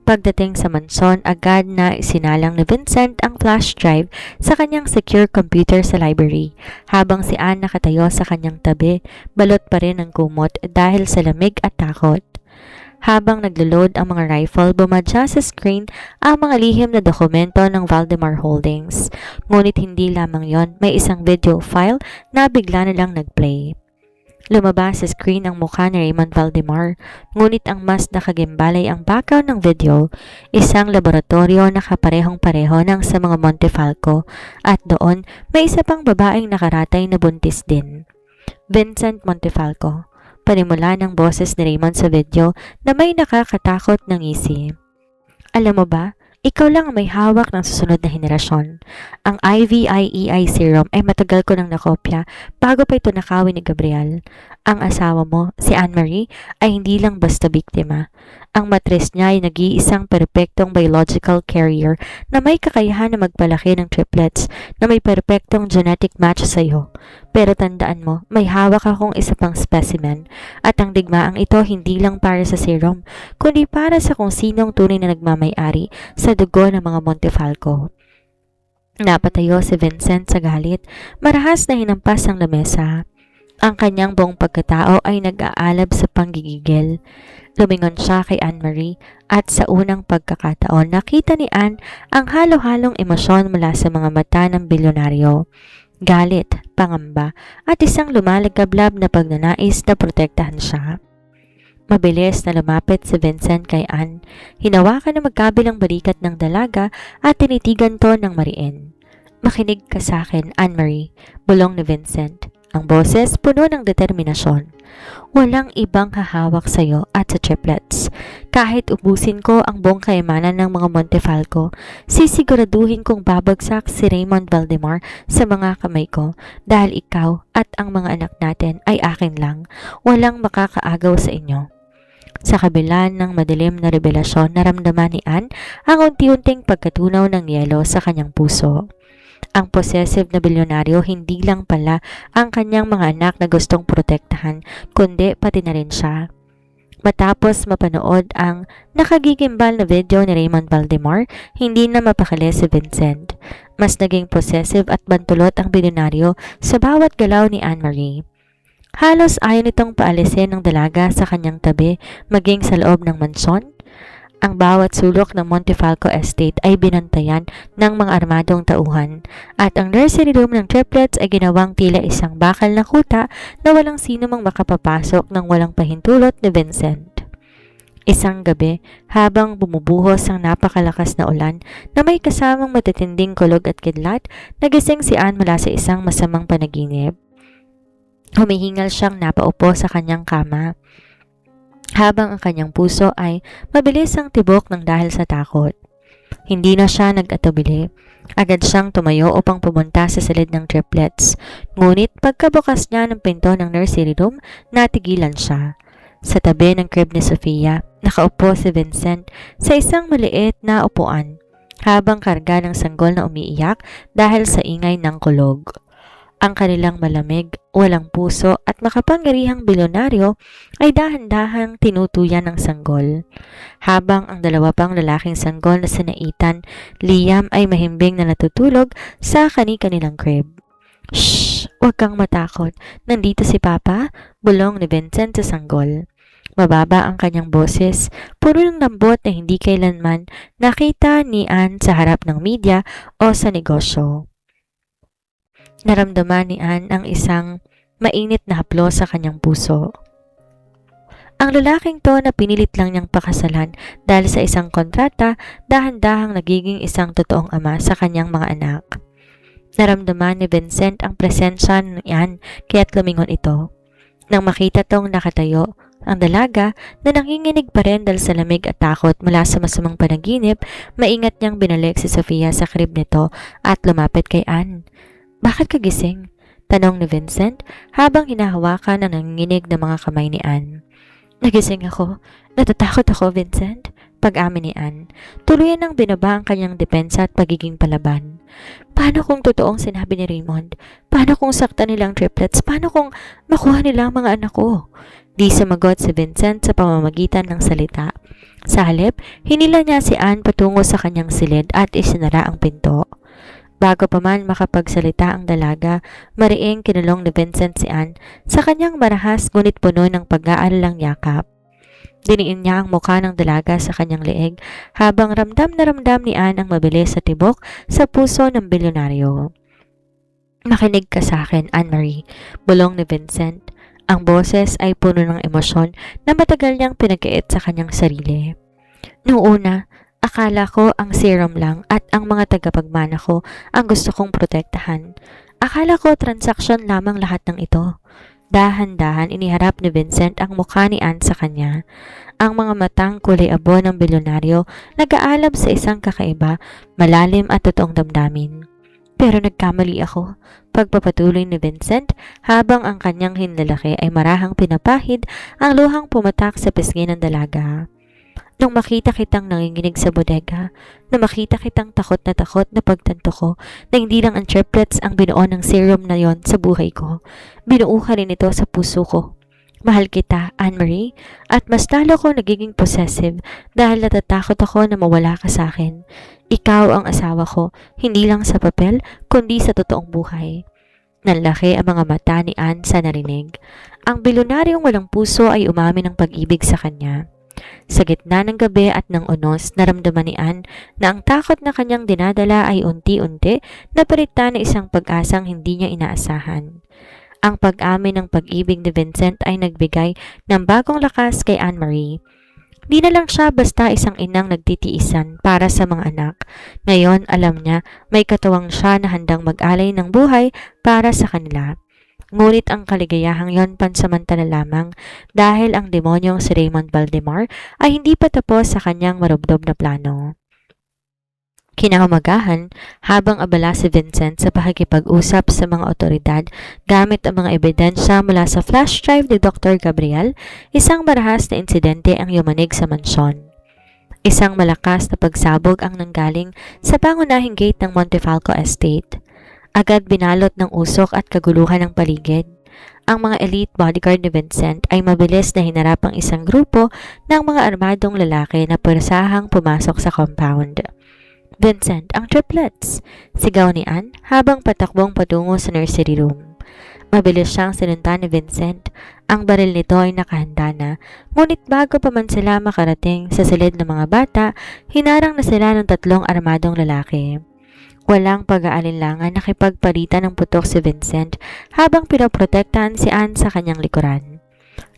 Pagdating sa mansyon, agad na isinalang ni Vincent ang flash drive sa kanyang secure computer sa library, habang si Anne nakatayo sa kanyang tabi, balot pa rin ang kumot dahil sa lamig at takot. Habang naglo-load ang mga rifle, bumadya sa screen ang mga lihim na dokumento ng Valdemar Holdings. Ngunit hindi lamang yon, may isang video file na bigla na lang nag-play. Lumabas sa screen ang mukha ni Raymond Valdemar, ngunit ang mas nakagimbalay ang background ng video, isang laboratorio na kaparehong-pareho ng sa mga Montefalco, at doon may isa pang babaeng nakaratay na buntis din. Vincent Montefalco. Panimula ng boses ni Raymond sa video na may nakakatakot ng ngisi. Alam mo ba, ikaw lang ang may hawak ng susunod na henerasyon. Ang IVIEI serum ay matagal ko nang nakopya bago pa ito nakawin ni Gabriel. Ang asawa mo, si Anne-Marie, ay hindi lang basta biktima. Ang matres niya ay nag-iisang perpektong biological carrier na may kakayahan na magpalaki ng triplets na may perpektong genetic match sa iyo. Pero tandaan mo, may hawak akong isa pang specimen at ang digmaang ito hindi lang para sa serum, kundi para sa kung sinong tunay na nagmamay-ari sa dugo ng mga Montefalco. Napatayo si Vincent sa galit, marahas na hinampas ang lamesa. Ang kanyang buong pagkatao ay nag-aalab sa panggigigil. Lumingon siya kay Anne-Marie at sa unang pagkakataon nakita ni Anne ang halo-halong emosyon mula sa mga mata ng bilyonaryo. Galit, pangamba, at isang lumalagablab na pagnanais na protektahan siya. Mabilis na lumapit si Vincent kay Anne. Hinawakan na magkabilang balikat ng dalaga at tinitigan to ng mariin. Makinig ka sa akin, Anne-Marie, bulong ni Vincent. Ang boses puno ng determinasyon. Walang ibang hahawak sa'yo at sa triplets. Kahit ubusin ko ang buong kayamanan ng mga Montefalco, sisiguraduhin kong babagsak si Raymond Valdemar sa mga kamay ko dahil ikaw at ang mga anak natin ay akin lang. Walang makakaagaw sa inyo. Sa kabila ng madilim na revelasyon, naramdaman ni Anne ang unti-unting pagkatunaw ng yelo sa kanyang puso. Ang possessive na bilyonaryo hindi lang pala ang kanyang mga anak na gustong protektahan, kundi pati na rin siya. Matapos mapanood ang nakagigimbal na video ni Raymond Valdemar, hindi na mapakali si Vincent. Mas naging possessive at bantulot ang bilyonaryo sa bawat galaw ni Anne-Marie. Halos ayaw nitong paalisin ng dalaga sa kanyang tabi maging sa loob ng mansyon. Ang bawat sulok ng Montefalco Estate ay binantayan ng mga armadong tauhan at ang nursery room ng triplets ay ginawang tila isang bakal na kuta na walang sino mang makapapasok ng walang pahintulot ni Vincent. Isang gabi, habang bumubuhos ang napakalakas na ulan na may kasamang matitinding kulog at kidlat, nagising si Anne mula sa isang masamang panaginip. Humihingal siyang napaupo sa kanyang kama, habang ang kanyang puso ay mabilis ang tibok ng dahil sa takot. Hindi na siya nag-atubili. Agad siyang tumayo upang pumunta sa silid ng triplets. Ngunit pagkabukas niya ng pinto ng nursery room, natigilan siya. Sa tabi ng crib ni Sofia, nakaupo si Vincent sa isang maliit na upuan, habang karga ng sanggol na umiiyak dahil sa ingay ng kulog. Ang kanilang malamig, walang puso at makapangyarihang bilyonaryo ay dahan-dahang tinutuyan ng sanggol. Habang ang dalawa pang lalaking sanggol na sina Ethan, Liam ay mahimbing na natutulog sa kani-kanilang crib. Shh! Huwag kang matakot. Nandito si Papa, bulong ni Vincent sa sanggol. Mababa ang kanyang boses, puro ng lambot na hindi kailanman nakita ni Anne sa harap ng media o sa negosyo. Naramdaman ni Anne ang isang mainit na haplos sa kanyang puso. Ang lalaking to na pinilit lang niyang pakasalan dahil sa isang kontrata, dahan-dahang nagiging isang totoong ama sa kanyang mga anak. Naramdaman ni Vincent ang presensya ni Anne kaya't lumingon ito. Nang makita tong nakatayo, ang dalaga na nanginginig pa rin dahil sa lamig at takot mula sa masamang panaginip, maingat niyang binalik si Sofia sa crib nito at lumapit kay Anne. Bakit ka gising? Tanong ni Vincent habang hinahawakan ang nanginginig na mga kamay ni Anne. Nagising ako. Natatakot ako, Vincent. Pag-amin ni Anne. Tuluyan ang binaba ang kanyang depensa at pagiging palaban. Paano kung totoong sinabi ni Raymond? Paano kung saktan nilang triplets? Paano kung makuha nila ang mga anak ko? Di sumagot si Vincent sa pamamagitan ng salita. Sa halip, hinila niya si Anne patungo sa kanyang silid at isinara ang pinto. Bago pa man makapagsalita ang dalaga, mariing kinulong ni Vincent si Anne sa kanyang marahas ngunit puno ng pag-aalalang yakap. Diniin niya ang mukha ng dalaga sa kanyang leeg habang ramdam na ramdam ni Anne ang mabilis sa tibok sa puso ng bilyonaryo. "Makinig ka sa akin, Anne-Marie," bulong ni Vincent. Ang boses ay puno ng emosyon na matagal niyang pinagkait sa kanyang sarili. "Noong una, akala ko ang serum lang at ang mga tagapagmana ko ang gusto kong protektahan. Akala ko transaksyon lamang lahat ng ito." Dahan-dahan iniharap ni Vincent ang mukha ni Anne sa kanya. Ang mga matang kulay abo ng bilyonaryo nag-aalab sa isang kakaiba, malalim at totoong damdamin. "Pero nagkamali ako," pagpapatuloy ni Vincent habang ang kanyang hinlalaki ay marahang pinapahid ang luhang pumatak sa pisngi ng dalaga. "Nung makita kitang nanginginig sa bodega, na makita kitang takot na pagtanto ko na hindi lang ang triplets ang binuo ng serum na yon sa buhay ko, binuo ka rin ito sa puso ko. Mahal kita, Anne-Marie, at mas lalo ko nagiging possessive dahil natatakot ako na mawala ka sa akin. Ikaw ang asawa ko, hindi lang sa papel, kundi sa totoong buhay." Nanlaki ang mga mata ni Anne sa narinig. Ang bilyonaryong walang puso ay umamin ng pag-ibig sa kanya. Sa gitna ng gabi at ng unos, naramdaman ni Anne na ang takot na kanyang dinadala ay unti-unti napalitan na isang pag-asang hindi niya inaasahan. Ang pag-amin ng pag-ibig ni Vincent ay nagbigay ng bagong lakas kay Anne-Marie. Di na lang siya basta isang inang nagtitiisan para sa mga anak. Ngayon, alam niya, may katawang siya na handang mag-alay ng buhay para sa kanila. Ngunit ang kaligayahang yon pansamantala lamang dahil ang demonyong si Raymond Valdemar ay hindi pa tapos sa kanyang marubdob na plano. Kinaumagahan, habang abala si Vincent sa pakikipag-usap sa mga otoridad gamit ang mga ebidensya mula sa flash drive ni Dr. Gabriel, isang marahas na insidente ang yumanig sa mansyon. Isang malakas na pagsabog ang nanggaling sa pangunahing gate ng Montefalco Estate. Agad binalot ng usok at kaguluhan ng paligid. Ang mga elite bodyguard ni Vincent ay mabilis na hinarap ang isang grupo ng mga armadong lalaki na pursahang pumasok sa compound. "Vincent, ang triplets!" sigaw ni Anne habang patakbong patungo sa nursery room. Mabilis siyang sinunta ni Vincent. Ang baril nito ay nakahanda na, ngunit bago pa man sila makarating sa silid ng mga bata, hinarang na sila ng 3 armadong lalaki. Walang pag-aalinlangan nakipagpalitan ng putok si Vincent habang pinoprotektahan si Anne sa kanyang likuran.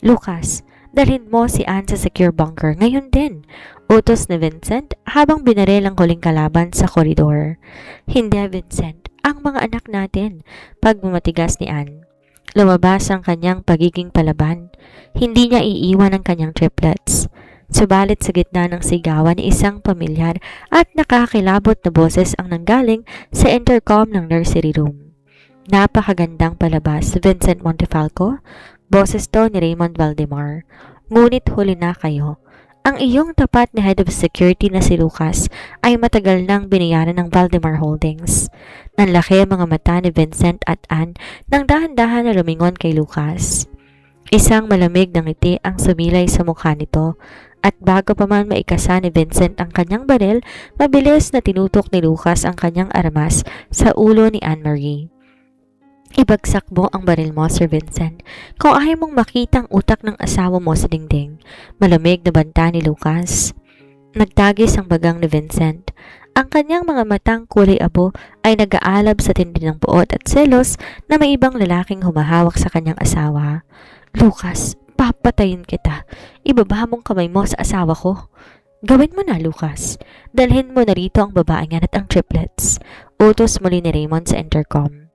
"Lucas, dalhin mo si Anne sa secure bunker ngayon din," utos ni Vincent habang binaril ang huling kalaban sa koridor. "Hindi, Vincent, ang mga anak natin," pagmamatigas ni Anne. Lumabas ang kanyang pagiging palaban. Hindi niya iiwan ang kanyang triplets. Subalit sa gitna ng sigawan ni isang pamilyar at nakakilabot na boses ang nanggaling sa intercom ng nursery room. "Napakagandang palabas, Vincent Montefalco," boses to ni Raymond Valdemar. "Ngunit huli na kayo. Ang iyong tapat na head of security na si Lucas ay matagal nang binayaran ng Valdemar Holdings." Nanlaki ang mga mata ni Vincent at Anne nang dahan-dahan na lumingon kay Lucas. Isang malamig na ngiti ang sumilay sa mukha nito. At bago pa man maikasa ni Vincent ang kanyang baril, mabilis na tinutok ni Lucas ang kanyang armas sa ulo ni Anne-Marie. "Ibagsak mo ang baril mo, Sir Vincent, kung ayaw mong makita ang utak ng asawa mo sa dingding," malamig na banta ni Lucas. Nagtagis ang bagang ni Vincent. Ang kanyang mga matang kulay abo ay nag-aalab sa tindi ng buot at selos na may ibang lalaking humahawak sa kanyang asawa. "Lucas, papatayin kita. Ibaba mong kamay mo sa asawa ko." "Gawin mo na, Lucas. Dalhin mo na rito ang babaeng yan at ang triplets," utos muli ni Raymond sa intercom.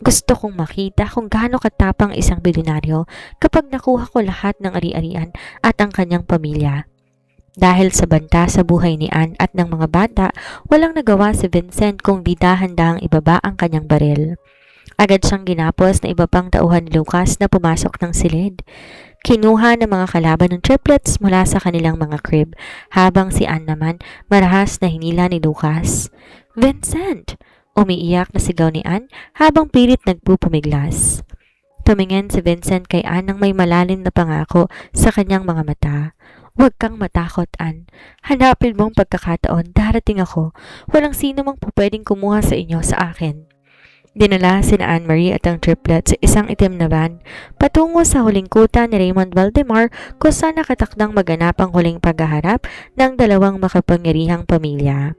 "Gusto kong makita kung gaano katapang isang bilyonaryo kapag nakuha ko lahat ng ari-arian at ang kanyang pamilya." Dahil sa banta sa buhay ni Anne at ng mga bata, walang nagawa si Vincent kung di dahan-dahang ibaba ang kanyang baril. Agad siyang ginapos na iba pang tauhan ni Lucas na pumasok ng silid. Kinuha ng mga kalaban ng triplets mula sa kanilang mga crib, habang si Anne naman marahas na hinila ni Lucas. "Vincent!" umiiyak na sigaw ni Anne habang pilit nagpupumiglas. Tumingin si Vincent kay Anne nang may malalim na pangako sa kanyang mga mata. "Huwag kang matakot, Anne. Hanapin mong pagkakataon, darating ako. Walang sino mang pwedeng kumuha sa inyo sa akin." Dinala sina Anne-Marie at ang triplet sa isang itim na van patungo sa huling kuta ni Raymond Valdemar kung saan nakatakdang maganap ang huling paghaharap ng dalawang makapangyarihang pamilya.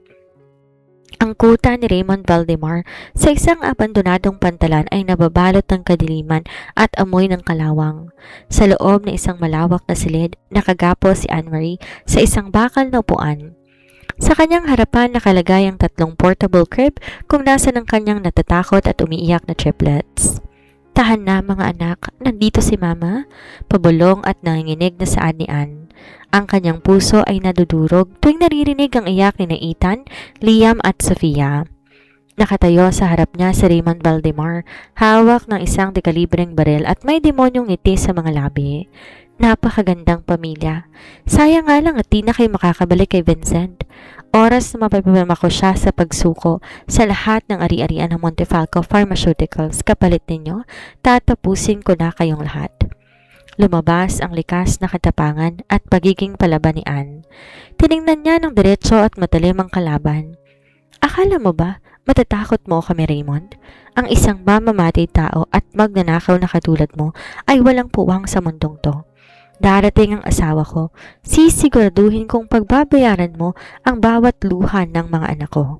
Ang kuta ni Raymond Valdemar sa isang abandonadong pantalan ay nababalot ng kadiliman at amoy ng kalawang. Sa loob ng isang malawak na silid, nakagapo si Anne-Marie sa isang bakal na upuan. Sa kanyang harapan nakalagay ang 3 portable crib kung nasa ng kanyang natatakot at umiiyak na triplets. "Tahan na mga anak, nandito si Mama," pabulong at nanginginig na saad ni Anne. Ang kanyang puso ay nadudurog tuwing naririnig ang iyak ni Ethan, Liam at Sofia. Nakatayo sa harap niya si Raymond Valdemar, hawak ng isang dekalibreng baril at may demonyong ngiti sa mga labi. Napakagandang pamilya. Sayang nga lang at di na kayo makakabalik kay Vincent. Oras na mapapamama ko siya sa pagsuko sa lahat ng ari-arian ng Montefalco Pharmaceuticals. Kapalit ninyo, tatapusin ko na kayong lahat. Lumabas ang likas na katapangan at pagiging palaban ni Anne. Tiningnan niya ng diretso at matalim ang kalaban. "Akala mo ba matatakot mo kami, Raymond? Ang isang mamamatay tao at magnanakaw na katulad mo ay walang puwang sa mundong to. Darating ang asawa ko. Sisiguraduhin kong pagbabayaran mo ang bawat luha ng mga anak ko."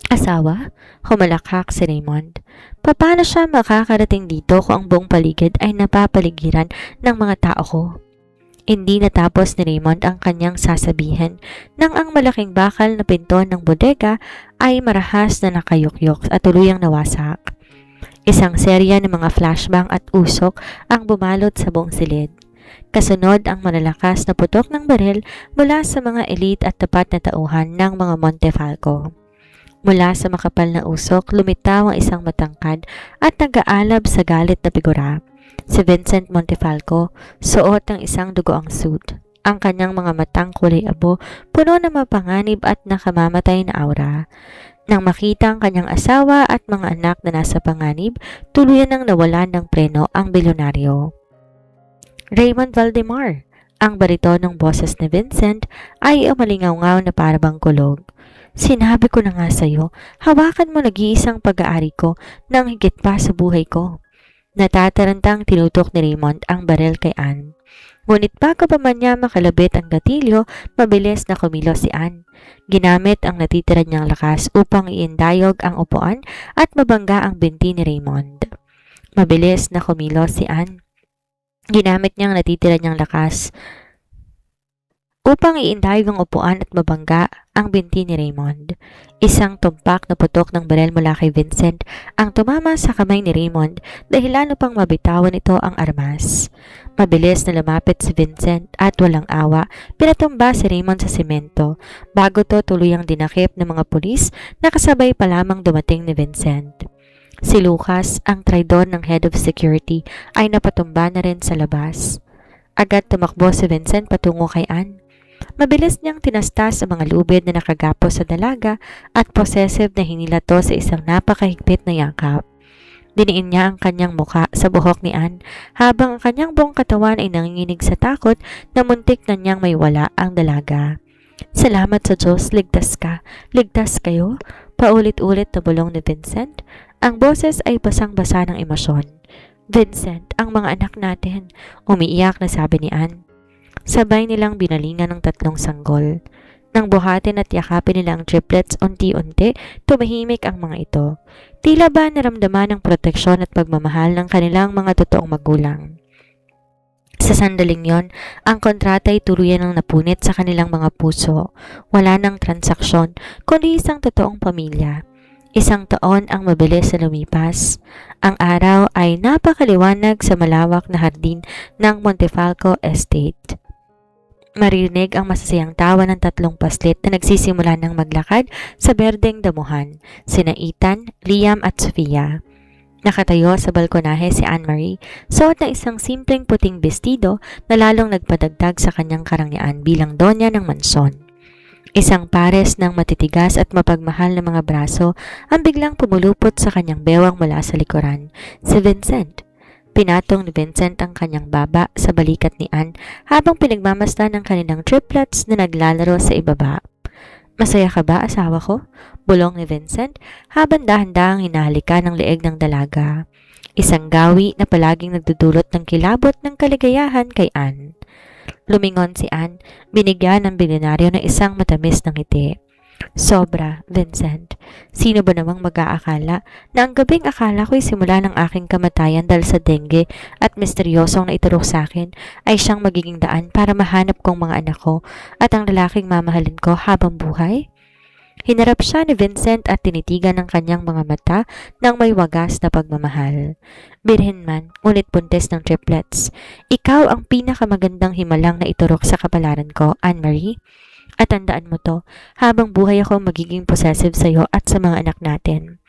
"Asawa?" Humalakhak si Raymond. "Paano siya makakarating dito kung ang buong paligid ay napapaligiran ng mga tao ko?" Hindi natapos ni Raymond ang kanyang sasabihin nang ang malaking bakal na pinto ng bodega ay marahas na nakayukyok at tuluyang nawasak. Isang serya ng mga flashbang at usok ang bumalot sa buong silid. Kasunod ang malalakas na putok ng baril mula sa mga elite at tapat na tauhan ng mga Montefalco. Mula sa makapal na usok, lumitaw ang isang matangkad at nag-aalab sa galit na figura. Si Vincent Montefalco, suot ng isang dugoang suit. Ang kanyang mga matang kulay abo, puno ng mapanganib at nakamamatay na aura. Nang makita ang kanyang asawa at mga anak na nasa panganib, tuluyan nang nawalan ng preno ang bilyonaryo. "Raymond Valdemar," ang baritonong boses ni Vincent ay umalingaw-ngaw na parabang kulog. "Sinabi ko na nga sa'yo, hawakan mo nag-iisang pag-aari ko nang higit pa sa buhay ko." Natatarantang tinutok ni Raymond ang baril kay Anne. Ngunit bago pa man niya makalabit ang gatilyo, mabilis na kumilos si Anne. Ginamit ang natitira niyang lakas upang iindayog ang upuan at mabangga ang binti ni Raymond. Mabilis na kumilos si Anne. Ginamit niyang natitira niyang lakas upang iindayog ang upuan at mabangga ang binti ni Raymond. Isang tumpak na putok ng baril mula kay Vincent ang tumama sa kamay ni Raymond dahilan upang mabitawan ito ang armas. Mabilis na lumapit si Vincent at walang awa, pinatumba si Raymond sa semento bago to tuluyang dinakip ng mga pulis na kasabay pa lamang dumating ni Vincent. Si Lucas, ang traidor ng head of security, ay napatumba na rin sa labas. Agad tumakbo si Vincent patungo kay Anne. Mabilis niyang tinastas ang mga lubid na nakagapo sa dalaga at possessive na hinilato sa isang napakahigpit na yakap. Diniin niya ang kanyang muka sa buhok ni Anne habang ang kanyang buong katawan ay nanginginig sa takot na muntik na niyang may wala ang dalaga. "Salamat sa Diyos, ligtas ka. Ligtas kayo?" Paulit-ulit na bulong ni Vincent. Ang boses ay basang-basa ng emosyon. "Vincent, ang mga anak natin," umiiyak na sabi ni Anne. Sabay nilang binalingan ng 3 sanggol. Nang buhatin at yakapin nila ang triplets unti-unti, tumahimik ang mga ito. Tila ba naramdaman ang proteksyon at pagmamahal ng kanilang mga totoong magulang. Sa sandaling yon, ang kontrata ay tuluyan ng napunit sa kanilang mga puso. Wala nang transaksyon, kundi isang totoong pamilya. 1 taon ang mabilis na lumipas. Ang araw ay napakaliwanag sa malawak na hardin ng Montefalco Estate. Maririnig ang masasayang tawa ng 3 paslit na nagsisimula ng maglakad sa berdeng damuhan, sina Ethan, Liam at Sofia. Nakatayo sa balkonahe si Anne-Marie, suot na isang simpleng puting bestido na lalong nagpadagdag sa kanyang karangyaan bilang donya ng mansyon. Isang pares ng matitigas at mapagmahal na mga braso ang biglang pumulupot sa kanyang bewang mula sa likuran, si Vincent. Pinatong ni Vincent ang kanyang baba sa balikat ni Anne habang pinagmamasdan ng kanilang triplets na naglalaro sa ibaba. Masaya ka ba, asawa ko? Bulong ni Vincent habang dahan-dahang hinahalikan ng leeg ng dalaga. Isang gawi na palaging nagdudulot ng kilabot ng kaligayahan kay Anne. Lumingon si Anne, binigyan ng bilyonaryo ng isang matamis na ngiti. Sobra, Vincent. Sino ba namang mag-aakala na ang gabing akala ko'y simula ng aking kamatayan dahil sa dengue at misteryosong naiturok sa akin ay siyang magiging daan para mahanap kong mga anak ko at ang lalaking mamahalin ko habang buhay? Hinarap siya ni Vincent at tinitigan ng kanyang mga mata ng may wagas na pagmamahal. Birhen man, ngunit buntis ng triplets. Ikaw ang pinakamagandang himalang na iturok sa kapalaran ko, Anne-Marie. At tandaan mo to, habang buhay ako magiging possessive sa iyo at sa mga anak natin.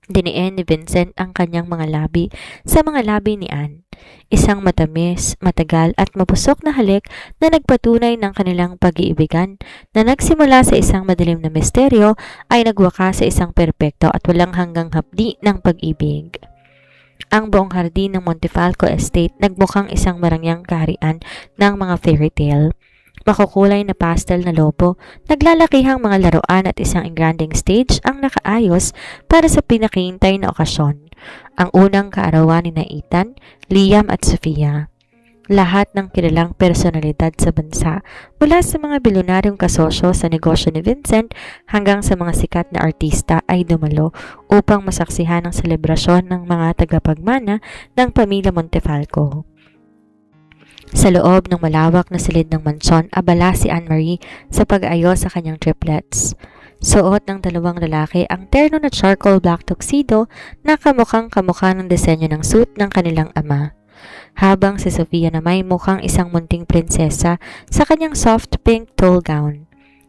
Diniin ni Vincent ang kanyang mga labi sa mga labi ni Anne. Isang matamis, matagal at mapusok na halik na nagpatunay ng kanilang pag-iibigan na nagsimula sa isang madilim na misteryo ay nagwakas sa isang perpekto at walang hanggang hapdi ng pag-ibig. Ang buong hardin ng Montefalco Estate nagmukhang isang marangyang kaharian ng mga fairy tale. Makukulay na pastel na lobo, naglalakihang mga laruan at isang engranding stage ang nakaayos para sa pinakihintay na okasyon. Ang unang kaarawan ni Ethan, Liam at Sofia. Lahat ng kilalang personalidad sa bansa, mula sa mga bilyonaryong kasosyo sa negosyo ni Vincent hanggang sa mga sikat na artista ay dumalo upang masaksihan ang selebrasyon ng mga tagapagmana ng pamilya Montefalco. Sa loob ng malawak na silid ng mansyon, abala si Anne-Marie sa pag-ayos sa kanyang triplets. Suot ng dalawang lalaki ang terno na charcoal black tuxedo na kamukhang kamukha ng disenyo ng suit ng kanilang ama. Habang si Sofia na may mukhang isang munting prinsesa sa kanyang soft pink tulle gown.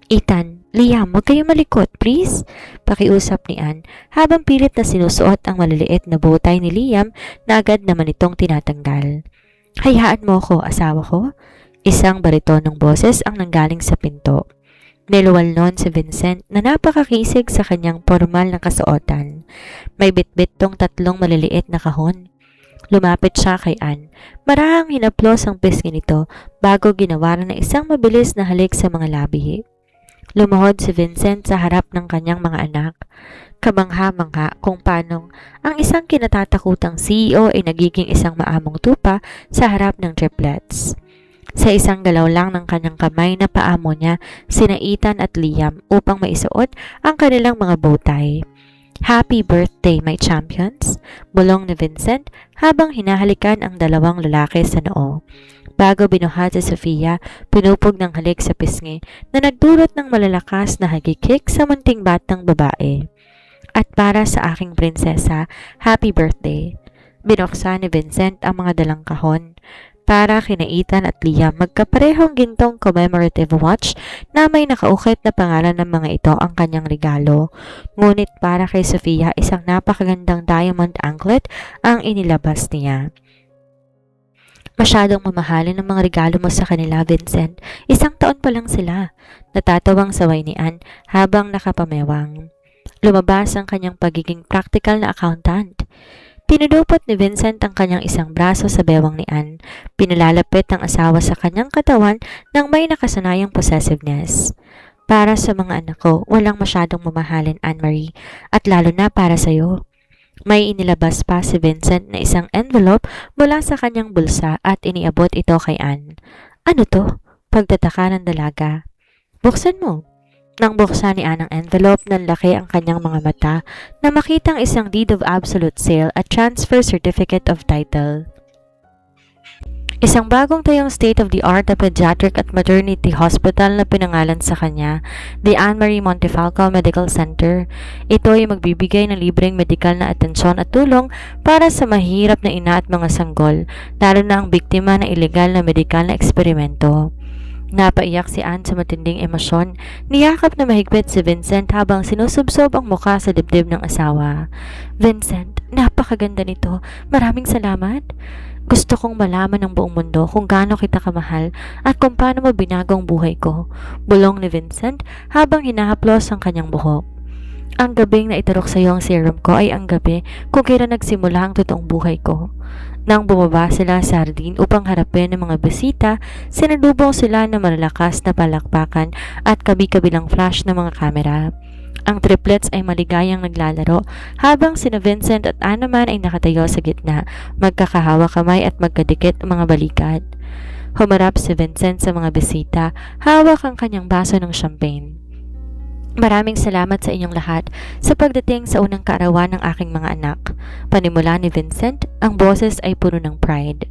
Ethan, Liam, huwag kayong malikot, please. Pakiusap ni Anne habang pilit na sinusuot ang maliliit na bowtie ni Liam na agad naman itong tinatanggal. Hayaan mo ko, asawa ko. Isang baritonong boses ang nanggaling sa pinto. Niluwal noon si Vincent na napakakisig sa kanyang formal na kasuotan. May bitbit tong tatlong maliliit na kahon. Lumapit siya kay Anne. Marahang hinaplos ang pisngi nito bago ginawaran ng isang mabilis na halik sa mga labi. Lumuhod si Vincent sa harap ng kanyang mga anak. Kamangha-mangha kung paanong ang isang kinatatakutang CEO ay nagiging isang maamong tupa sa harap ng triplets. Sa isang galaw lang ng kanyang kamay na paamo niya sina Ethan at Liam upang maisuot ang kanilang mga bowtie. Happy birthday, my champions! Bulong ni Vincent habang hinahalikan ang dalawang lalaki sa noo. Bago binuhat si Sofia, pinupog ng halik sa pisngi na nagdulot ng malalakas na hagikik sa munting batang babae. At para sa aking prinsesa, happy birthday. Binuksan ni Vincent ang mga dalang kahon. Para kina Ethan at Liam, magkaparehong gintong commemorative watch na may nakaukit na pangalan ng mga ito ang kanyang regalo. Ngunit para kay Sofia, isang napakagandang diamond anklet ang inilabas niya. Masyadong mamahalin ang mga regalo mo sa kanila, Vincent. Isang taon pa lang sila. Natatawang saway ni Anne habang nakapamewang. Lumabas ang kanyang pagiging practical na accountant. Pinudupot ni Vincent ang kanyang isang braso sa bewang ni Anne. Pinalalapit ng asawa sa kanyang katawan ng may nakasanayang possessiveness. Para sa mga anak ko, walang masyadong mamahalin, Anne-Marie, at lalo na para sa'yo. May inilabas pa si Vincent na isang envelope mula sa kanyang bulsa at iniabot ito kay Anne. Ano to? Pagtataka ng dalaga. Buksan mo. Nang buksan ni Anne ang envelope, nanlaki ang kanyang mga mata na makitang isang deed of absolute sale at transfer certificate of title. Isang bagong tayong state-of-the-art na pediatric at maternity hospital na pinangalan sa kanya, the Anne-Marie Montefalco Medical Center. Ito ay magbibigay ng libreng medikal na atensyon at tulong para sa mahirap na ina at mga sanggol, lalo na ang biktima ng ilegal na medikal na eksperimento. Napaiyak si Anne sa matinding emosyon. Niyakap na mahigpit si Vincent habang sinusubsob ang mukha sa dibdib ng asawa. Vincent, napakaganda nito. Maraming salamat. Gusto kong malaman ng buong mundo kung gaano kita kamahal at kung paano mo binago ang buhay ko. Bulong ni Vincent habang hinahaplos ang kanyang buhok. Ang gabing na iturok sa iyo ang serum ko ay ang gabi kung kailan nagsimula ang totoong buhay ko. Nang bumaba sila sa hardin upang harapin ang mga bisita, sinalubong sila ng malalakas na palakpakan at kabi-kabilang flash ng mga kamera. Ang triplets ay maligayang naglalaro habang sina Vincent at Anne naman ay nakatayo sa gitna, magkakahawa kamay at magkadikit ang mga balikat. Humarap si Vincent sa mga bisita, hawak ang kanyang baso ng champagne. Maraming salamat sa inyong lahat sa pagdating sa unang kaarawan ng aking mga anak. Panimula ni Vincent, ang boses ay puno ng pride.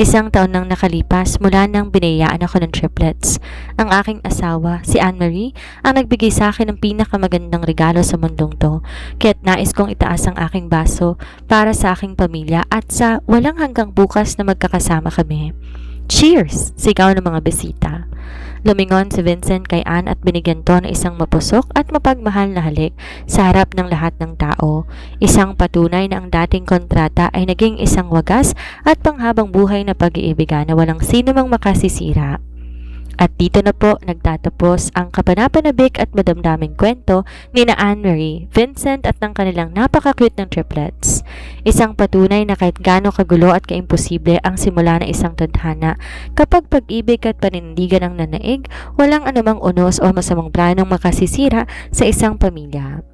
1 taon nang nakalipas mula nang binayaan ako ng triplets. Ang aking asawa, si Anne-Marie, ang nagbigay sa akin ng pinakamagandang regalo sa mundong to, kaya't nais kong itaas ang aking baso para sa aking pamilya at sa walang hanggang bukas na magkakasama kami. Cheers! Sigaw ng mga bisita. Lumingon si Vincent kay Anne at binigyan to ng isang mapusok at mapagmahal na halik sa harap ng lahat ng tao. Isang patunay na ang dating kontrata ay naging isang wagas at panghabang buhay na pag-iibigan na walang sino mang makasisira. At dito na po nagtatapos ang kapanapanabik at madamdaming kwento ni na Anne-Marie, Vincent at ng kanilang napaka-cute ng triplets. Isang patunay na kahit gaano kagulo at kaimposible ang simula ng isang tadhana, kapag pag-ibig at panindigan ang nanaig, walang anumang unos o masamang planong makasisira sa isang pamilya.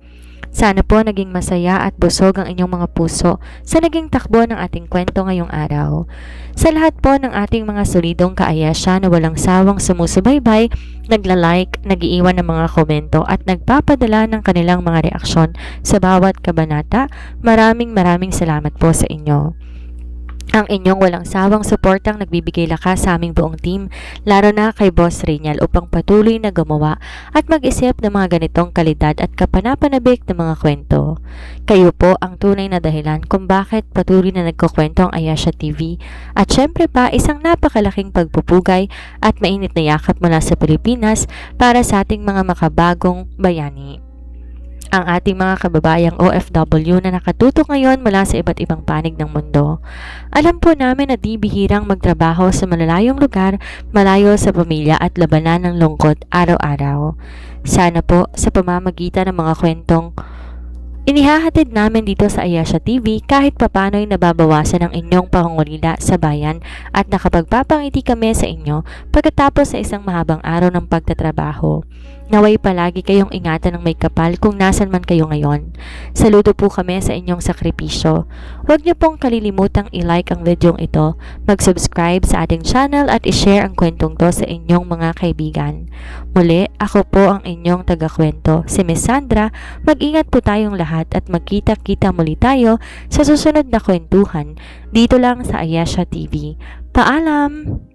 Sana po naging masaya at busog ang inyong mga puso sa naging takbo ng ating kwento ngayong araw. Sa lahat po ng ating mga solidong kaayasya na walang sawang sumusubaybay, nagla-like, nag-iiwan ng mga komento at nagpapadala ng kanilang mga reaksyon sa bawat kabanata, maraming salamat po sa inyo. Ang inyong walang sawang suportang nagbibigay lakas sa aming buong team, lalo na kay Boss Reynal upang patuloy na gumawa at mag-isip ng mga ganitong kalidad at kapanapanabik ng mga kwento. Kayo po ang tunay na dahilan kung bakit patuloy na nagkukwento ang Ayasha TV at syempre pa isang napakalaking pagpupugay at mainit na yakap mula sa Pilipinas para sa ating mga makabagong bayani. Ang ating mga kababayang OFW na nakatutok ngayon mula sa iba't ibang panig ng mundo. Alam po namin na di bihirang magtrabaho sa malalayong lugar, malayo sa pamilya at labanan ng lungkot araw-araw. Sana po sa pamamagitan ng mga kwentong inihahatid namin dito sa Ayasha TV kahit papano'y nababawasan ang inyong pangungulila sa bayan at nakapagpapangiti kami sa inyo pagkatapos sa isang mahabang araw ng pagtatrabaho. Naway palagi kayong ingatan ng may kapal kung nasan man kayo ngayon. Saludo po kami sa inyong sakripisyo. Huwag niyo pong kalilimutang i-like ang videong ito, mag-subscribe sa ating channel at i-share ang kwentong to sa inyong mga kaibigan. Muli, ako po ang inyong tagakwento, si Miss Sandra. Mag-ingat po tayong lahat at magkita-kita muli tayo sa susunod na kwentuhan dito lang sa Ayasha TV. Paalam!